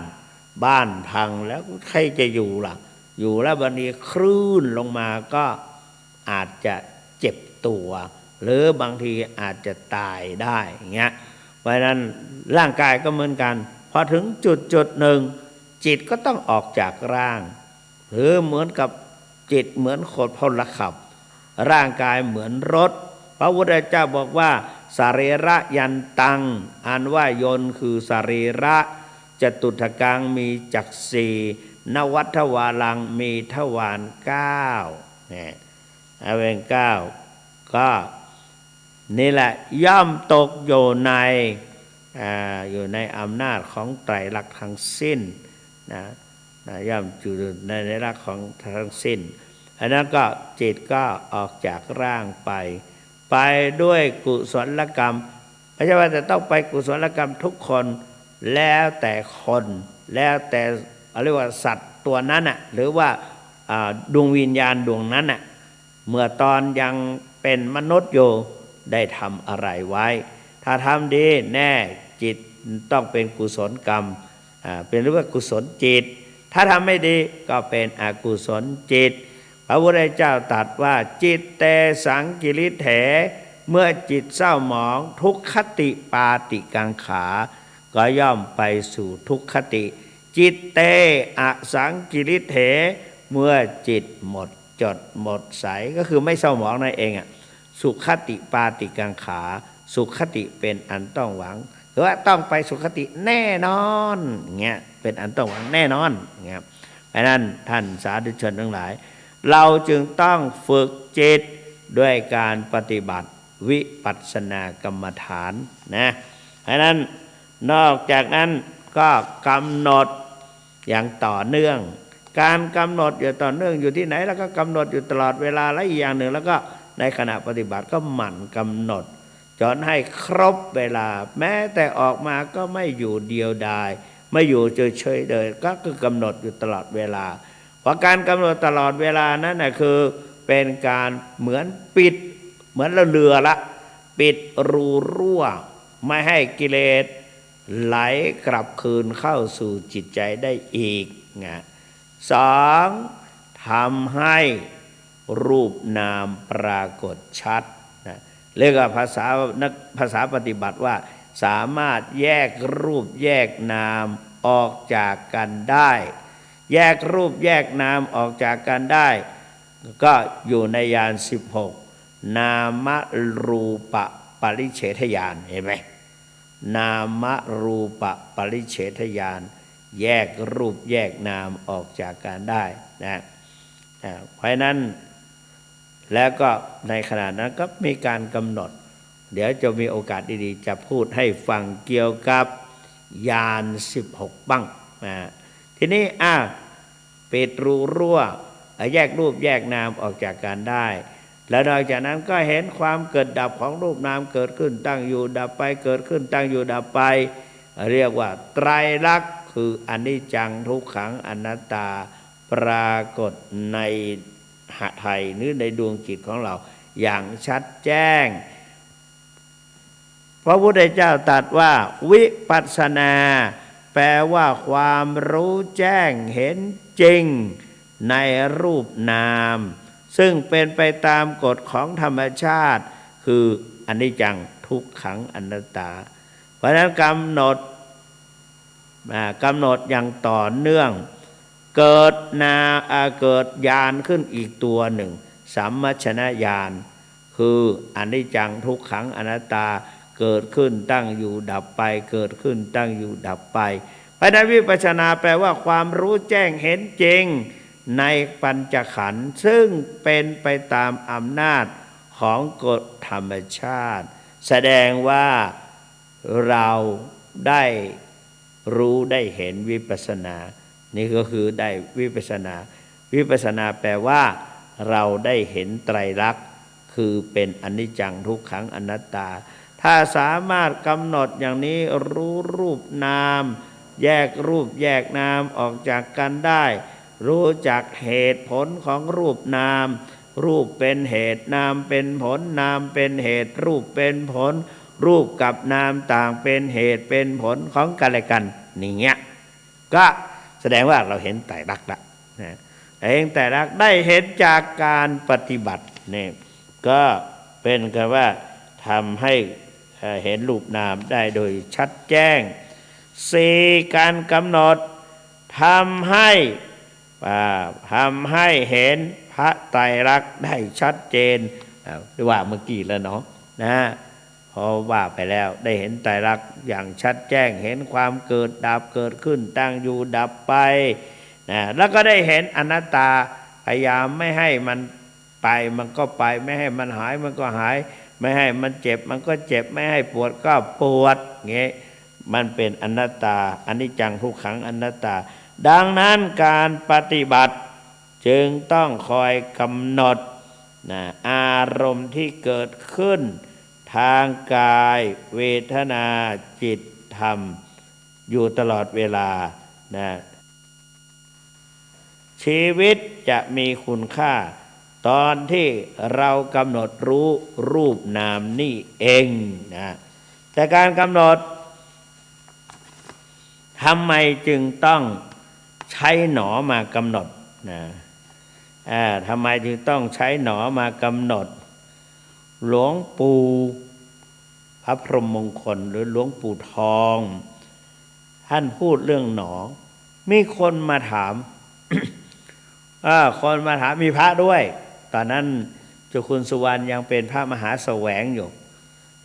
พังแล้วใครจะอยู่ล่ะอยู่แล้วบัดนี้คลื่นลงมาก็อาจจะเจ็บตัวหรือบางทีอาจจะตายได้อย่างเงี้ยเพราะฉะนั้นร่างกายก็เหมือนกันพอถึงจุดหนึ่งจิตก็ต้องออกจากร่างหรือเหมือนกับจิตเหมือนโคตรพลขับร่างกายเหมือนรถพระพุทธเจ้าบอกว่าสรีระยันตังอันว่ายนต์คือสรีระจตุถกังมีจักสี่นวัฏทวารังมีทวาร9เนี่ยเป็น9ก็นี่แหละย่อมตกอยู่ในอำนาจของไตรลักษณ์ทั้งสิ้นนะย่อมอยู่ในลักษณ์ของทั้งสิ้นอันนั้นก็จิตก็ออกจากร่างไปด้วยกุศลกรรมไม่ใช่ว่าจะต้องไปกุศลกรรมทุกคนแล้วแต่คนแล้วแต่เรียกว่าสัตว์ตัวนั้นน่ะหรือว่าดวงวิญญาณดวงนั้นน่ะเมื่อตอนยังเป็นมนุษย์อยู่ได้ทำอะไรไว้ถ้าทำดีแน่จิตต้องเป็นกุศลกรรมเป็นเรียกว่ากุศลจิตถ้าทำไม่ดีก็เป็นอกุศลจิตเพ พระพุทธเจ้าตรัสว่าจิตเตสังกิริเถเมื่อจิตเศร้าหมองทุกขติปาติกังขาก็ย่อมไปสู่ทุกขติจิตเตอสังกิริเถเมื่อจิตหมดจดหมดใสก็คือไม่เศร้าหมองนั่นเองสุขติปาติกังขาสุขติเป็นอันต้องหวังหรือว่าต้องไปสุขติแน่นอนเงี้ยเป็นอันต้องหวังแน่นอนเงี้ยเพราะนั้นท่านสาธุชนทั้งหลายเราจึงต้องฝึกจิตด้วยการปฏิบัติวิปัสสนากรรมฐานนะเพราะนั้นนอกจากนั้นก็กำหนดอย่างต่อเนื่องการกำหนดอยู่ต่อเนื่องอยู่ที่ไหนแล้วก็กำหนดอยู่ตลอดเวลาและอีกอย่างหนึ่งแล้วก็ในขณะปฏิบัติก็หมั่นกำหนดจนให้ครบเวลาแม้แต่ออกมาก็ไม่อยู่เดียวดายไม่อยู่เฉยๆเลยก็คือกำหนดอยู่ตลอดเวลาเพราะการกำหนดตลอดเวลานั้นนะคือเป็นการเหมือนปิดเหมือนเรือละปิดรูรั่วไม่ให้กิเลสไหลกลับคืนเข้าสู่จิตใจได้อีกนะสองทำให้รูปนามปรากฏชัดนะเรียกว่าภาษาปฏิบัติว่าสามารถแยกรูปแยกนามออกจากกันได้แยกรูปแยกนามออกจากกันได้ก็อยู่ในญาณ16นามรูปปริเฉทญาณเห็นไหมนามรูปปริเฉทญาณแยกรูปแยกนามออกจากกันได้นะเพราะนั้นแล้วก็ในขณะนั้นก็มีการกำหนดเดี๋ยวจะมีโอกาสดีๆจะพูดให้ฟังเกี่ยวกับญาณ16บ้างทีนี้ปิดรูรั่วแยกรูปแยกนามออกจากกันได้แล้วนอกจากนั้นก็เห็นความเกิดดับของรูปนามเกิดขึ้นตั้งอยู่ดับไปเกิดขึ้นตั้งอยู่ดับไปเรียกว่าไตรลักษณ์คืออนิจจังทุกขังอนัตตาปรากฏในหทัยหรือในดวงจิตของเราอย่างชัดแจ้งพระพุทธเจ้าตรัสว่าวิปัสสนาแปลว่าความรู้แจ้งเห็นจริงในรูปนามซึ่งเป็นไปตามกฎของธรรมชาติคืออนิจจังทุกขังอนัตตาเพราะฉะนั้นกำหนดอย่างต่อเนื่องเกิดญาณขึ้นอีกตัวหนึ่งสัมมัชนญาณคืออนิจจังทุกขังอนัตตาเกิดขึ้นตั้งอยู่ดับไปเกิดขึ้นตั้งอยู่ดับไปเพราะนั้นวิปัสสนาแปลว่าความรู้แจ้งเห็นจริงในปัญจขันธ์ซึ่งเป็นไปตามอำนาจของกฎธรรมชาติแสดงว่าเราได้รู้ได้เห็นวิปัสสนานี่ก็คือได้วิปัสสนาแปลว่าเราได้เห็นไตรลักษณ์คือเป็นอนิจจังทุกขังอนัตตาถ้าสามารถกำหนดอย่างนี้รู้รูปนามแยกรูปแยกนามออกจากกันได้รู้จักเหตุผลของรูปนามรูปเป็นเหตุนามเป็นผลนามเป็นเหตุรูปเป็นผลรูปกับนามต่างเป็นเหตุเป็นผลของกันและกันนี่เงี้ยก็แสดงว่าเราเห็นไตรลักษณ์ละเห็นไตรลักษณ์ได้เห็นจากการปฏิบัติเนี่ยก็เป็นกันว่าทำให้เห็นรูปนามได้โดยชัดแจ้ง4การกำหนดทำให้เห็นพระไตรลักษณ์ได้ชัดเจนว่าเมื่อกี้แล้วเนาะนะพอว่าไปแล้วได้เห็นไตรลักษณ์อย่างชัดแจ้งเห็นความเกิดดับเกิดขึ้นตั้งอยู่ดับไปนะแล้วก็ได้เห็นอนัตตาพยายามไม่ให้มันไปมันก็ไปไม่ให้มันหายมันก็หายไม่ให้มันเจ็บมันก็เจ็บไม่ให้ปวดก็ปวดเงี้ยมันเป็นอนัตตาอนิจจังทุกขังอนัตตาดังนั้นการปฏิบัติจึงต้องคอยกำหนดอารมณ์ที่เกิดขึ้นทางกายเวทนาจิตธรรมอยู่ตลอดเวลาชีวิตจะมีคุณค่าตอนที่เรากำหนดรู้รูปนามนี่เองแต่การกำหนดทำไมจึงต้องใช้หนอมากำหนด ทำไมจึงต้องใช้หนอมากำหนดหลวงปู่พระพรหมมงคลหรือหลวงปู่ทองท่านพูดเรื่องหนอมีคนมาถาม คนมาถามมีพระด้วยตอนนั้นเจ้าคุณสุวรรณยังเป็นพระมหาแสวงอยู่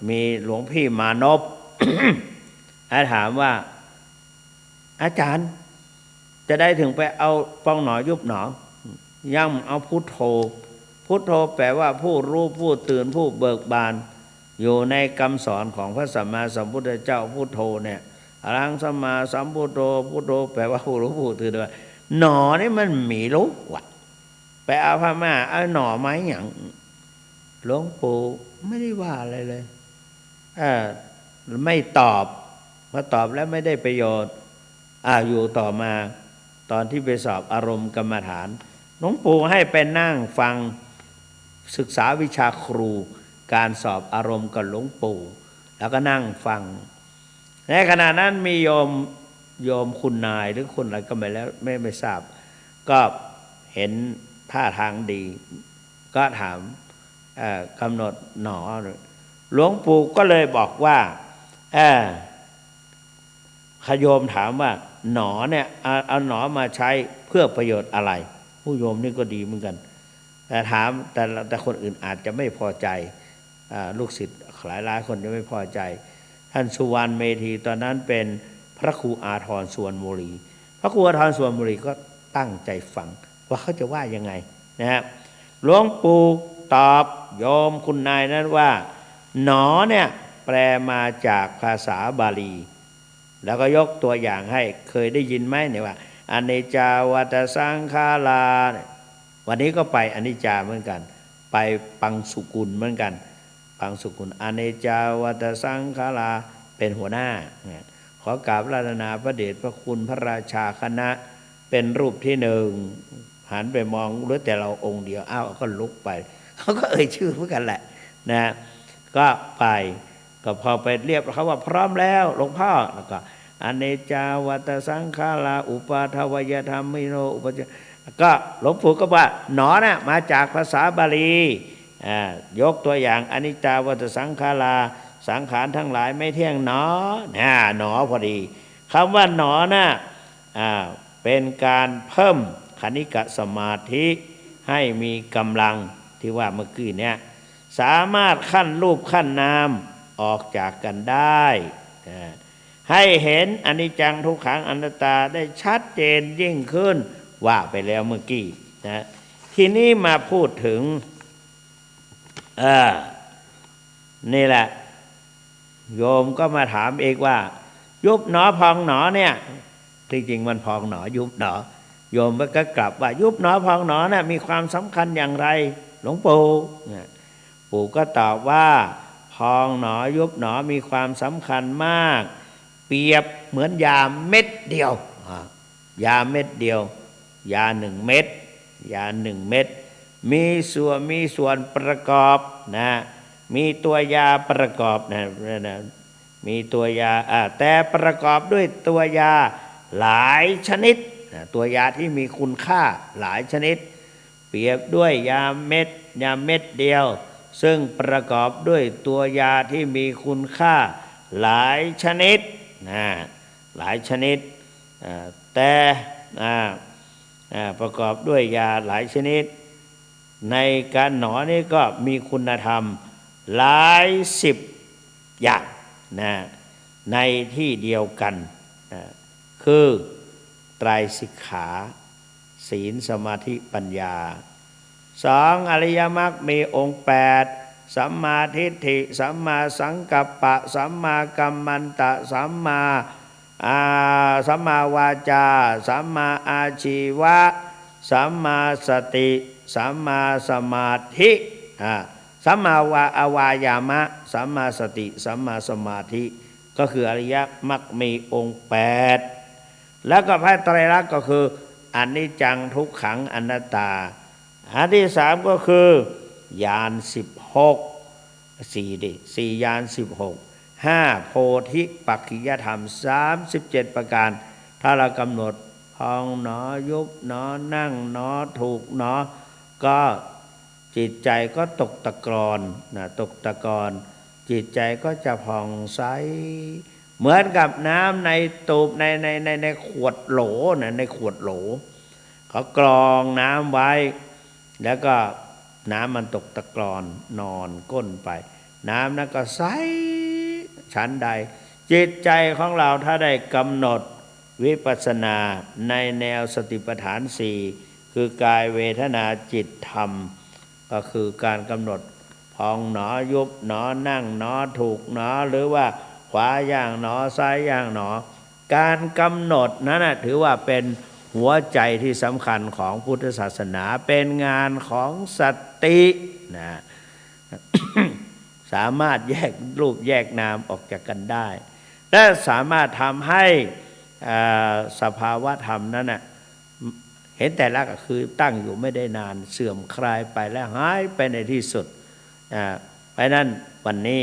มีหลวงพี่มานพ ถามว่าอาจารย์จะได้ถึงไปเอาปองหนอยุบหนอย่ำเอาพุทโธพุทโธแปลว่าผู้รู้ผู้ตื่นผู้เบิกบานอยู่ในคำสอนของพระสัมมาสัมพุทธเจ้าพุทโธเนี่ยอรังสัมมาสัมพุทโธพุทโธแปลว่าผู้รู้ผู้ตื่นด้วยหนอนี่มันมีรู้ว่ะไปเอาพม่าเอาหนอไม้หยังหลวงปู่ไม่ได้ว่าอะไรเลยไม่ตอบมาตอบแล้วไม่ได้ประโยชน์อยู่ต่อมาตอนที่ไปสอบอารมณ์กรรมฐานหลวงปู่ให้ไปนั่งฟังศึกษาวิชาครูการสอบอารมณ์กับหลวงปู่แล้วก็นั่งฟังในขณะนั้นมีโยมคุณนายหรือคุณอะไรก็ไม่ทราบก็เห็นท่าทางดีก็ถามกำหนดหนอหลวงปู่ก็เลยบอกว่าขโยมถามว่าหนอเนี่ยเอาหนอมาใช้เพื่อประโยชน์อะไรผู้โยมนี่ก็ดีเหมือนกันแต่ถามแต่คนอื่นอาจจะไม่พอใจลูกศิษย์หลายคนจะไม่พอใจท่านสุวรรณเมธีตอนนั้นเป็นพระครูอาทรสุวรรณบุรีพระครูอาทรสุวรรณบุรีก็ตั้งใจฟังว่าเขาจะว่ายังไงนะฮะหลวงปู่ตอบโยมคุณนายนั้นว่าหนอเนี่ยแปลมาจากภาษาบาลีแล้วก็ยกตัวอย่างให้เคยได้ยินไหมเนี่ยว่าอนิจจาวัฏสังขาราวันนี้ก็ไปอนิจจาเหมือนกันไปปังสุกุลเหมือนกันปังสุกุลอนิจจาวัฏสังขาราเป็นหัวหน้าขอกราบราตนาพระเดชพระคุณพระราชาคณะเป็นรูปที่หนึ่งหันไปมองหรือแต่เราองค์เดียวก็ลุกไปเขาก็เอ่ยชื่อเหมือนกันแหละนะก็ไปก็พอไปเรียบเขาว่าพร้อมแล้วหลวงพ่อแล้วก็อเนจาวัตสังขาราอุปาทวยธรรมมิโนอุปจก็หลวงปู่ก็ว่าหนอน่ะมาจากภาษาบาลียกตัวอย่างอนิจจาวัตสังขาราสังขารทั้งหลายไม่เที่ยงหนอหนอพอดีคำว่าหนอน่ะเป็นการเพิ่มคณิกะสมาธิให้มีกำลังที่ว่าเมื่อกี้เนี่ยสามารถขั้นรูปขั้นนามออกจากกันได้ให้เห็นอนิจจังทุกขังอนัตตาได้ชัดเจนยิ่งขึ้นว่าไปแล้วเมื่อกี้นะทีนี้มาพูดถึงนี่แหละโยมก็มาถามเองว่ายุบหนอพองหนอเนี่ยที่จริงมันพองหนอยุบหนอโยมก็กลับว่ายุบหนอพองหนอน่ะมีความสำคัญอย่างไรหลวงปู่ปู่ก็ตอบว่าพองหนอยุบหนอมีความสำคัญมากเปรียบเหมือนยาเม็ดเดียวยาเม็ดเดียวยา1 เม็ดยา1 เม็ดมีส่วนประกอบนะมีตัวยาประกอบนะมีตัวยาแต่ประกอบด้วยตัวยาหลายชนิดตัวยาที่มีคุณค่าหลายชนิดเปรียบด้วยยาเม็ดเดียวซึ่งประกอบด้วยตัวยาที่มีคุณค่าหลายชนิดหลายชนิดแต่ประกอบด้วยยาหลายชนิดในการหนอนี้ก็มีคุณธรรมหลาย10อย่างในที่เดียวกันคือไตรสิกขาศีลสมาธิปัญญา2อริยมรรคมีองค์8สัมมาทิฏฐิสัมมาสังกัปปะสัมมากัมมันตะสัมมาวาจาสัมมาอาชีวะสัมมาสติสัมมาสมาธิสัมมาวายามะสัมมาสติสัมมาสมาธิก็คืออริยมรรคมีองค์8แล้วก็พระไตรลักษณ์ก็คืออนิจจังทุกขังอนัตตาอันที่3ก็คือญาณ4ญาณ5โพธิปักขิยธรรม37ประการถ้าเรากำหนดพองหนอยุบหนอนั่งหนอถูกหนอ ก็จิตใจก็ตกตะกอนนะตกตะกอนจิตใจก็จะผ่องใสเหมือนกับน้ำในตูบในขวดโหลนะในขวดโหลเขากรองน้ำไว้แล้วก็น้ำมันตกตะกอนนอนก้นไปน้ำนั้นก็ใสชั้นใดจิตใจของเราถ้าได้กำหนดวิปัสสนาในแนวสติปัฏฐานสี่คือกายเวทนาจิตธรรมก็คือการกำหนดพองหนอยุบหนอนั่งหนอถูกหนอหรือว่าขวาย่างหนอซ้ายย่างหนอการกำหนดนั้นนะถือว่าเป็นหัวใจที่สำคัญของพุทธศาสนาเป็นงานของสตินะ สามารถแยกรูปแยกนามออกจากกันได้และสามารถทำให้สภาวะธรรมนั้นนะเห็นแต่ละก็คือตั้งอยู่ไม่ได้นานเสื่อมคลายไปและหายไปในที่สุดเพราะนั้นวันนี้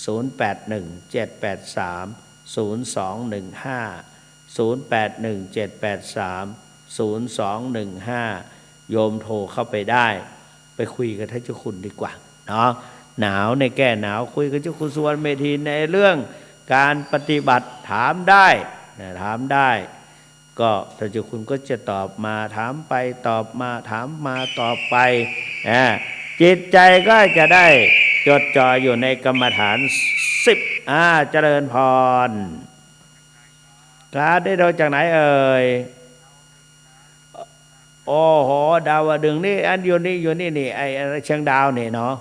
08178302150817830215โยมโทรเข้าไปได้ไปคุยกับท่านเจ้าคุณดีกว่าเนาะหนาวในแก้หนาวคุยกับเจ้าคุณสุวรรณเมธีในเรื่องการปฏิบัติถามได้ถามได้ก็ท่านเจ้าคุณก็จะตอบมาถามไปตอบมาถามมาตอบไปจิตใจก็จะได้จดจ่ออยู่ในกรรมฐาน10เจริญพรครับได้โดยจากไหนเอ่ยโอ้โหดาวดึงนี่อันอยู่นี่ไอ้เชียงดาวนี่เนาะ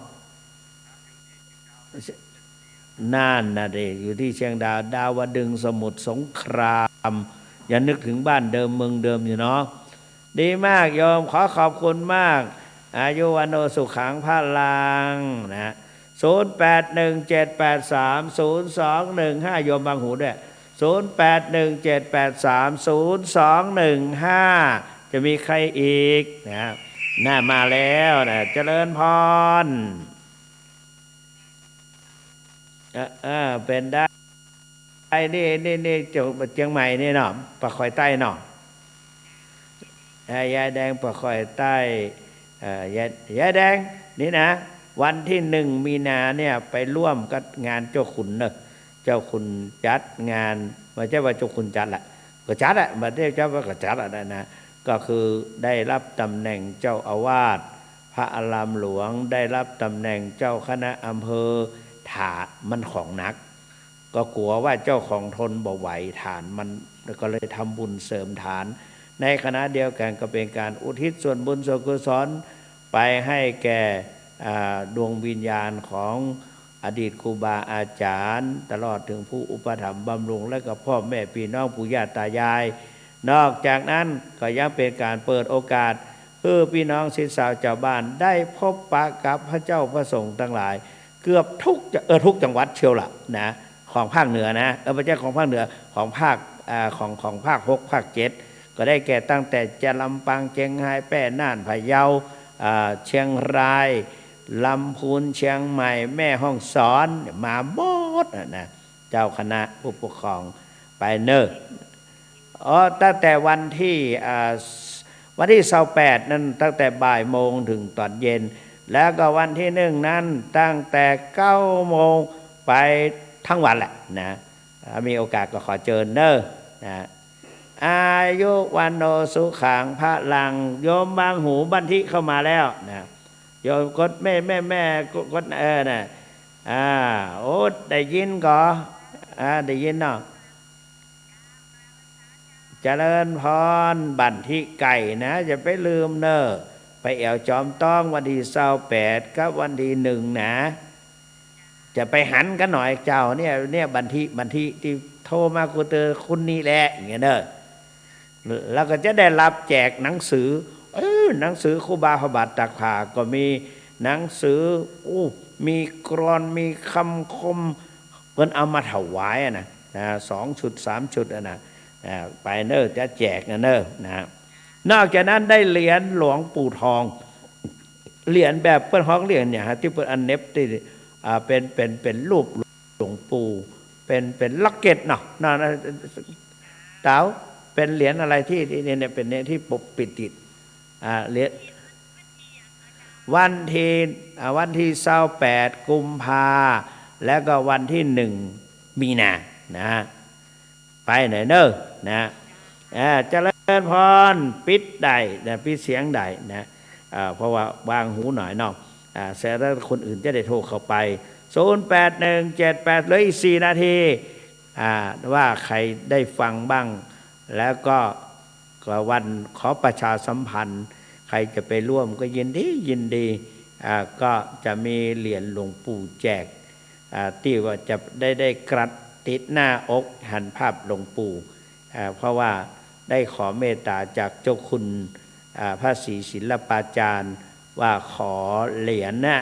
นั่นนะดิอยู่ที่เชียงดาวดาวดึงสมุทรสงครามอย่านึกถึงบ้านเดิมเมืองเดิมอยู่เนาะดีมากโยมขอขอบคุณมากอายุวันโนสุขังพลังนะ0817830215โยมบางหูด้วย0817830215จะมีใครอีกนะน่ามาแล้วนะเจริญพรเป็นได้ไอ้นี่จังเชียงใหม่นี่เนาะปะคอยใต้เนาะยายแดงปะคอยใต้ยายแดงนี่นะวันที่1 มีนาเนี่ยไปร่วมกับงานเจ้าขุนเนอะเจ้าขุนจัดงานไม่ใช่ว่าเจ้าขุนจัดแหละก็จัดอะมาได้เจ้าว่าก็จัดอะนะก็คือได้รับตำแหน่งเจ้าอาวาสพระอารามหลวงได้รับตำแหน่งเจ้าคณะอำเภอถามันของนักก็กลัวว่าเจ้าของทนบ่ไหวฐานมันก็เลยทำบุญเสริมฐานในคณะเดียวกันก็เป็นการอุทิศส่วนบุญส่วนกุศลไปให้แก่ดวงวิญญาณของอดีตครูบาอาจารย์ตลอดถึงผู้อุปถัมภ์บำรุงและก็พ่อแม่พี่น้องปู่ย่าตายายนอกจากนั้นก็ยังเป็นการเปิดโอกาสเพื่อพี่น้องศิษย์สาวชาวบ้านได้พบปะกับพระเจ้าพระสงฆ์ทั้งหลายเกือบทุกจังหวัดเชียวล่ะนะของภาคเหนือนะไม่ใช่ของภาคเหนือของภาคของภาค6ภาค7ก็ได้แก่ตั้งแต่จะลำปางเชียงรายแพร่น่านพะเยาเชียงรายลำพูนเชียงใหม่แม่ฮ่องสอนมาหมดนะเจ้าคณะผู้ปกครองไปเนอะตั้งแต่วันที่28นั้นตั้งแต่บ่ายโมงถึงตอนเย็นแล้วก็วันที่1นั้นตั้งแต่9 โมงไปทั้งวันแหละนะมีโอกาสก็ขอเชิญเนอะนะอายุวันโนสุขังพระลังโยมบางหูบันทิเข้ามาแล้วนะโยมกดแม่กดนะโอ้ได้ยินก็ได้ยินเนาะเจริญพรบันทิไก่นะอย่าไปลืมเนอะไปแอวจอมต้องวันที่28กับวันที่1นะจะไปหันกันหน่อยเจ้าเนี่ยบันทิที่โทรมากูเตอคุณนี่แหละอย่างเงี้ยเนอะแล้วก็จะได้รับแจกหนังสือหนังสือครูบาพระบาทตักผาก็มีหนังสือมีกรอนมีคำคมเพิ่นเอามาถวายนะ2 ชุด 3 ชุดนะไปเนอะจะแจกนะเนอะนะนอกจากนั้นได้เหรียญหลวงปู่ทองเหรียญแบบเปิ้นฮ้องเหรียญเนี่ยที่เปิ้นอันเน็บที่เป็นรูปหลวงปู่เป็นล็อกเก็ตเนาะเต๋าเป็นเหรียญอะไรที่เนี่ยเป็นเนี่ยที่ปกปิดติดเหรียญ วันที่28กุมภาแล้วก็วันที่1มีนานะไปไหนเนอะนะเจริญพรปิดได้นะปิดเสียงได้นะเพราะว่าวางหูหน่อยเนาะเสร็จแล้วคนอื่นจะได้โทรเข้าไป081780อีก4นาทีว่าใครได้ฟังบ้างแล้วก็วันขอประชาสัมพันธ์ใครจะไปร่วมก็ยินดีก็จะมีเหรียญหลวงปู่แจกที่ว่าจะได้กระติดหน้าอกหันภาพหลวงปู่เพราะว่าได้ขอเมตตาจากเจ้าคุณพระศรีศิลปาจารย์ว่าขอเหรียญนะ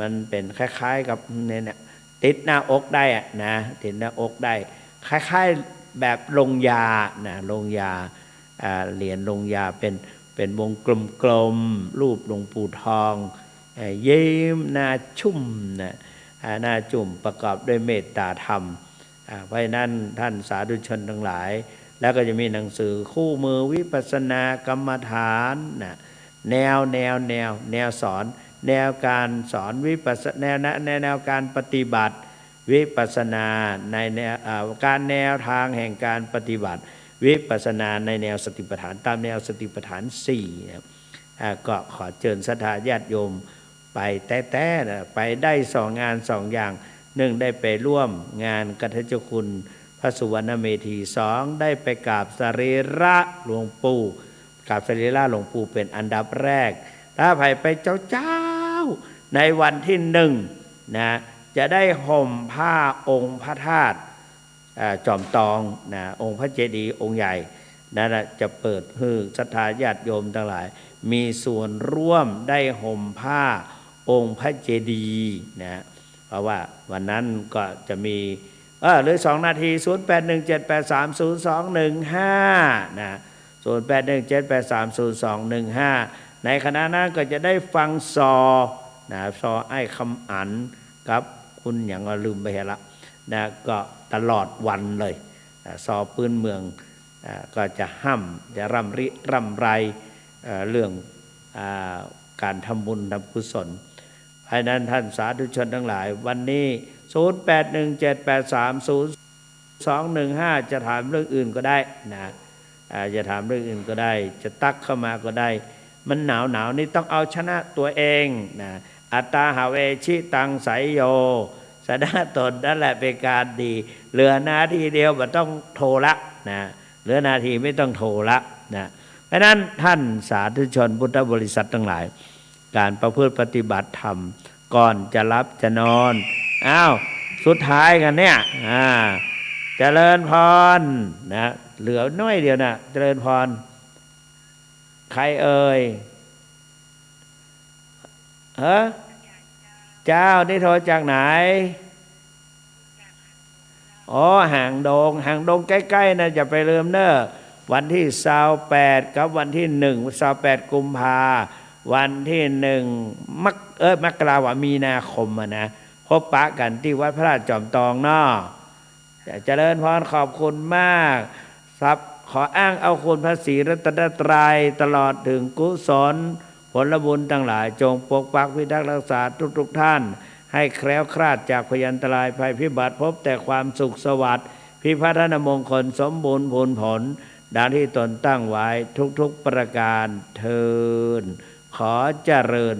มันเป็นคล้ายๆกับเนี่ยติดหน้าอกได้นะติดหน้าอกได้คล้ายๆแบบลงยานะลงยาเหรียญลงยาเป็นวงกลมๆรูปหลวงปู่ทองยิ้มหน้าชุ่มนะหน้าจุ่มประกอบด้วยเมตตาธรรมเพราะนั้นท่านสาธุชนทั้งหลายแล้วก็จะมีหนังสือคู่มือวิปัสสนากรรมฐานนะแนวสอนแนวการสอนวิปัสสนาแนวการปฏิบัติวิปัสสนาในการแนวทางแห่งการปฏิบัติวิปัสสนาในแนวสติปัฏฐานตามแนวสติปัฏฐาน4นะก็ขอเชิญศรัทธาญาติโยมไปแต่ไปได้2 งาน 2 อย่าง1ได้ไปร่วมงานกัทเจ้าคุณพระสุวรรณเมธี2ได้ไปกราบสรีระหลวงปู่กราบสรีระหลวงปู่เป็นอันดับแรกถ้าไปเจ้าในวันที่1นะจะได้ห่มผ้าองค์พระธาตุจอมตองนะองค์พระเจดีย์องค์ใหญ่นั่นจะเปิดให้ศรัทธาญาติโยมทั้งหลายมีส่วนร่วมได้ห่มผ้าองค์พระเจดีย์นะเพราะว่าวันนั้นก็จะมีหรือ2 นาที0817830215นะ0817830215ในคณะนั้นก็จะได้ฟังซอไอ้คำอันกับคุณอย่างลืมไปละนะก็ตลอดวันเลยซอพื้นเมืองก็จะจะร่ำไรเรื่องการทำบุญทำกุศลเพราะนั้นท่านสาธุชนทั้งหลายวันนี้0817830215จะถามเรื่องอื่นก็ได้นะจะถามเรื่องอื่นก็ได้จะตักเข้ามาก็ได้มันหนาวนี่ต้องเอาชนะตัวเองนะอัตตาหาเวชิตังไสโยชนะตนนั่นแหละเป็นการดีเหลือนาทีเดียวไม่ต้องโทรละนะเหลือนาทีไม่ต้องโทรละนะเพราะนั้นท่านสาธุชนพุทธบริษัททั้งหลายการประพฤติปฏิบัติธรรมก่อนจะรับจะนอนสุดท้ายกันเนี่ยเจริญพรนะเหลือน้อยเดียวนะเจริญพรใครเอ่ยเจ้านี่โทรจากไหนห่างดงใกล้ๆนะจะไปลืมเนอะวันที่28กับวันที่28กุมภาวันที่มกรามีนาคมนะพบปะกันที่วัดพระราชจอมทองเนาะเจริญพรขอบคุณมากครับขออ้างเอาคุณพระศรีรัตนตรัยตลอดถึงกุศลผลบุญทั้งหลายจงปกปักพิทักษ์รักษาทุกท่านให้แคล้วคลาดจากพยันตรายภัยพิบัติพบแต่ความสุขสวัสดิ์พิพัฒนมงคลสมบูรณ์ผลดังที่ตนตั้งไว้ทุกประการเทินขอเจริญ